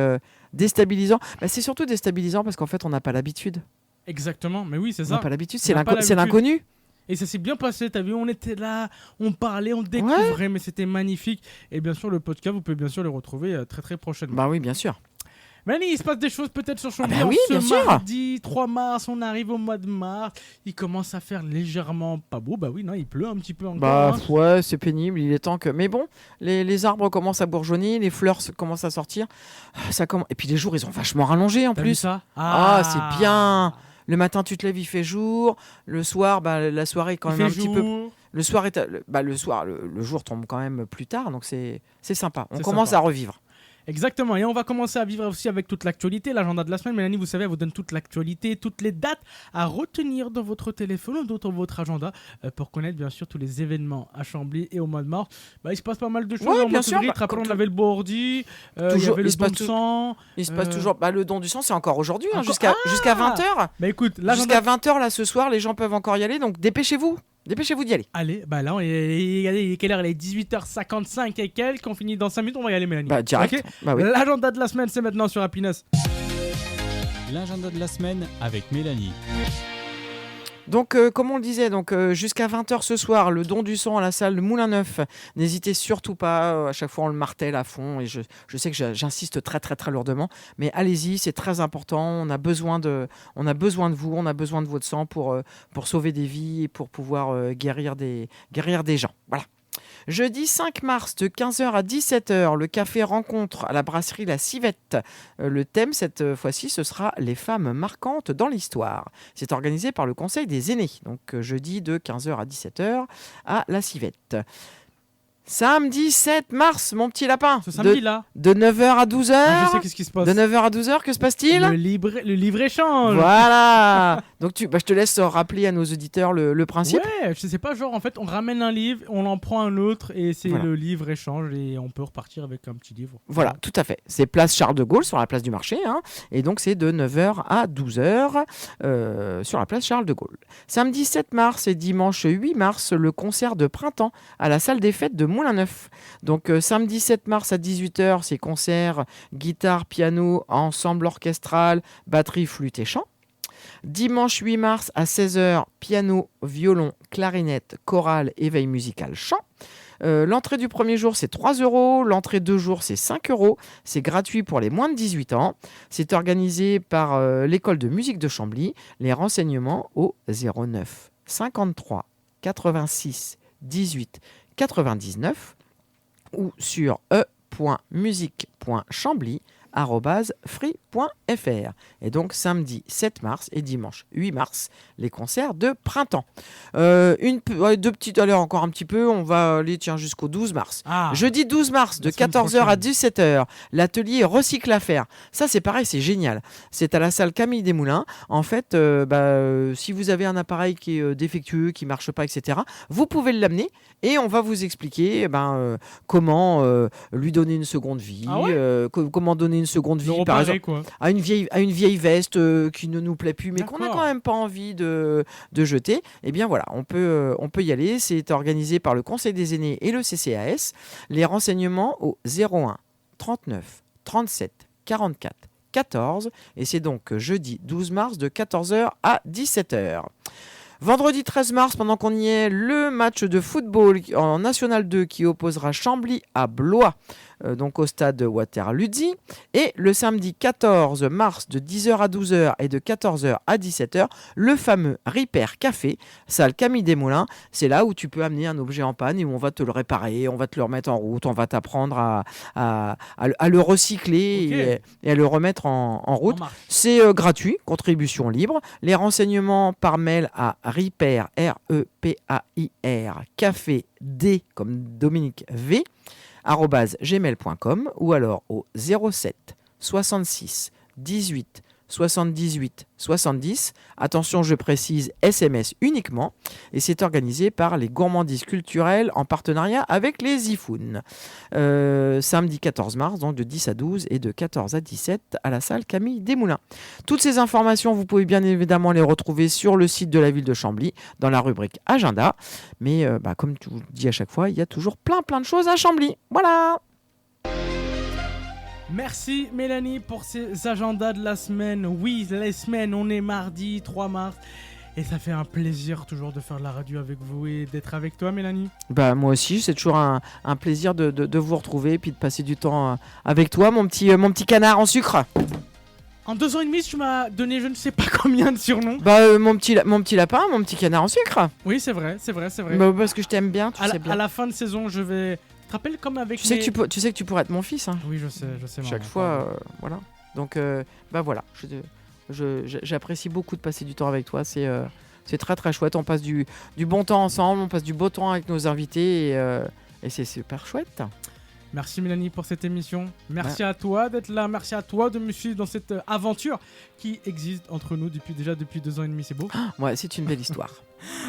déstabilisant. Bah, c'est surtout déstabilisant parce qu'en fait, on n'a pas l'habitude. Exactement, mais oui, c'est On n'a ça. pas l'habitude. On n'a pas C'est l'habitude. l'inconnu. Et ça s'est bien passé, t'as vu, on était là, on parlait, on découvrait, mais c'était magnifique. Et bien sûr, le podcast, vous pouvez bien sûr le retrouver très très prochainement. Bah oui, bien sûr. Mélanie, il se passe des choses peut-être sur Chambly. bah oui, ce bien sûr. mardi 3 mars, on arrive au mois de mars. Il commence à faire légèrement pas beau. Bah oui, non, il pleut un petit peu encore. Bah hein. ouais, c'est pénible. Il est temps que. Mais bon, les arbres commencent à bourgeonner, les fleurs commencent à sortir. Et puis les jours, ils ont vachement rallongé en T'as vu plus. ça? Ah, c'est bien. Le matin, tu te lèves, il fait jour. Le soir, bah, la soirée est quand Il même un fait petit peu. jour. Le soir, le jour tombe quand même plus tard, donc c'est sympa. On C'est commence sympa. à revivre. Exactement, et on va commencer à vivre aussi avec toute l'actualité, l'agenda de la semaine. Mélanie, vous savez, elle vous donne toute l'actualité, toutes les dates à retenir dans votre téléphone ou dans votre agenda pour connaître bien sûr tous les événements à Chambly et au mois de mars. Bah, il se passe pas mal de choses Ouais, en bien mois de sûr, février. bah, Tu te rappelles, on comme avait le Bordy, il y Toujours, avait le il se don passe de tout- sang. Il se passe Euh, toujours. Bah, le don du sang, c'est encore aujourd'hui, hein, Encore- jusqu'à 20h. Bah écoute, l'agenda... Jusqu'à 20h, là, ce soir, les gens peuvent encore y aller, donc dépêchez-vous. Dépêchez-vous d'y aller. Allez, bah là, il est quelle heure? Il est 18h55 et quelques, on finit dans 5 minutes, on va y aller Mélanie. Bah, direct. Ok. Bah oui. L'agenda de la semaine, c'est maintenant sur Happiness. L'agenda de la semaine avec Mélanie. Donc, comme on le disait, jusqu'à 20h ce soir, le don du sang à la salle de Moulin Neuf. N'hésitez surtout pas, à chaque fois on le martèle à fond et je sais que j'insiste très très très lourdement, mais allez-y, c'est très important, on a besoin de vous, on a besoin de votre sang pour sauver des vies et pour pouvoir guérir des gens. Voilà. Jeudi 5 mars de 15h à 17h, le café rencontre à la brasserie La Civette. Le thème cette fois-ci, ce sera les femmes marquantes dans l'histoire. C'est organisé par le Conseil des aînés. Donc jeudi de 15h à 17h à La Civette. Samedi 7 mars, mon petit lapin. Ce samedi-là. De 9h à 12h. Ah, je sais qu'est-ce qui se passe. De 9h à 12h, que se passe-t-il? Le livre échange. Voilà. Donc je te laisse rappeler à nos auditeurs le principe. Ouais, je sais pas, genre en fait on ramène un livre, on en prend un autre et c'est Voilà. le livre échange et on peut repartir avec un petit livre. Voilà, tout à fait. C'est place Charles de Gaulle sur la place du marché. Hein, et donc c'est de 9h à 12h sur la place Charles de Gaulle. Samedi 7 mars et dimanche 8 mars, le concert de printemps à la salle des fêtes de Moulin-Neuf. Donc samedi 7 mars à 18h, c'est concert guitare, piano, ensemble orchestral, batterie, flûte et chant. Dimanche 8 mars à 16h, piano, violon, clarinette, chorale, éveil musical, chant. L'entrée du premier jour, c'est 3 €. L'entrée 2 jours, c'est 5 €. C'est gratuit pour les moins de 18 ans. C'est organisé par l'école de musique de Chambly. Les renseignements au 09 53 86 18 99 ou sur e.musique.chambly@free.fr. Et donc samedi 7 mars et dimanche 8 mars, les concerts de printemps. Deux petites, allez, encore un petit peu, on va aller jusqu'au 12 mars. Ah, Jeudi 12 mars, de La semaine 14h à prochaine. 17h, l'atelier Recycle à faire. Ça, c'est pareil, c'est génial. C'est à la salle Camille Desmoulins. En fait, si vous avez un appareil qui est défectueux, qui ne marche pas, etc., vous pouvez l'amener et on va vous expliquer comment lui donner une seconde vie, Ah ouais comment donner une seconde de vie, par reparer, exemple, quoi. à une vieille veste qui ne nous plaît plus, mais qu'on n'a D'accord. quand même pas envie de jeter. Eh bien voilà, on peut y aller. C'est organisé par le Conseil des aînés et le CCAS. Les renseignements au 01 39 37 44 14. Et c'est donc jeudi 12 mars de 14h à 17h. Vendredi 13 mars, pendant qu'on y est, le match de football en National 2 qui opposera Chambly à Blois, donc au stade Waterloo. Et le samedi 14 mars de 10h à 12h et de 14h à 17h, le fameux Repair Café, salle Camille Desmoulins. C'est là où tu peux amener un objet en panne et où on va te le réparer, on va te le remettre en route, on va t'apprendre à le recycler et à le remettre en route. En marche. C'est gratuit, contribution libre. Les renseignements par mail à repair, R-E-P-A-I-R, café D comme Dominique V, @gmail.com ou alors au 07 66 18 78 70. Attention, je précise, SMS uniquement. Et c'est organisé par les Gourmandises Culturelles en partenariat avec les Ifounes. Samedi 14 mars, donc de 10 à 12 et de 14 à 17 à la salle Camille Desmoulins. Toutes ces informations, vous pouvez bien évidemment les retrouver sur le site de la ville de Chambly, dans la rubrique Agenda. Mais comme je vous le dis à chaque fois, il y a toujours plein de choses à Chambly. Voilà. Merci Mélanie pour ces agendas de la semaine. Oui, les semaines, on est mardi 3 mars. Et ça fait un plaisir toujours de faire de la radio avec vous et d'être avec toi Mélanie. Moi aussi, c'est toujours un plaisir de vous retrouver et puis de passer du temps avec toi, mon petit canard en sucre. En 2 ans et demi, tu m'as donné je ne sais pas combien de surnoms. Mon petit lapin, mon petit canard en sucre. Oui, c'est vrai. Parce que je t'aime bien, tu sais bien. À la fin de saison, je vais... Tu te rappelles comme avec Tu sais que tu pourrais être mon fils. Hein. Oui, je sais. Chaque maman, fois, voilà. Donc, voilà. J'apprécie beaucoup de passer du temps avec toi. C'est très très chouette. On passe du bon temps ensemble, on passe du beau temps avec nos invités et c'est super chouette. Merci Mélanie pour cette émission. Merci à toi d'être là. Merci à toi de me suivre dans cette aventure qui existe entre nous depuis 2 ans et demi. C'est beau. Ouais, c'est une belle histoire.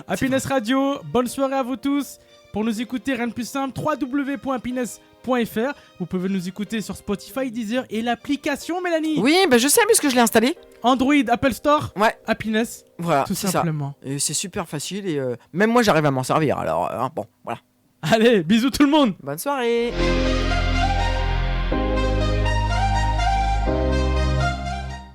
Happiness Radio, bonne soirée à vous tous. Pour nous écouter, rien de plus simple, www.happiness.fr. Vous pouvez nous écouter sur Spotify, Deezer et l'application Mélanie. Oui, je sais puisque je l'ai installé. Android, Apple Store, Ouais. Happiness, Voilà, tout c'est ça. simplement. Et c'est super facile et même moi j'arrive à m'en servir. Alors bon, voilà. Allez, bisous tout le monde. Bonne soirée.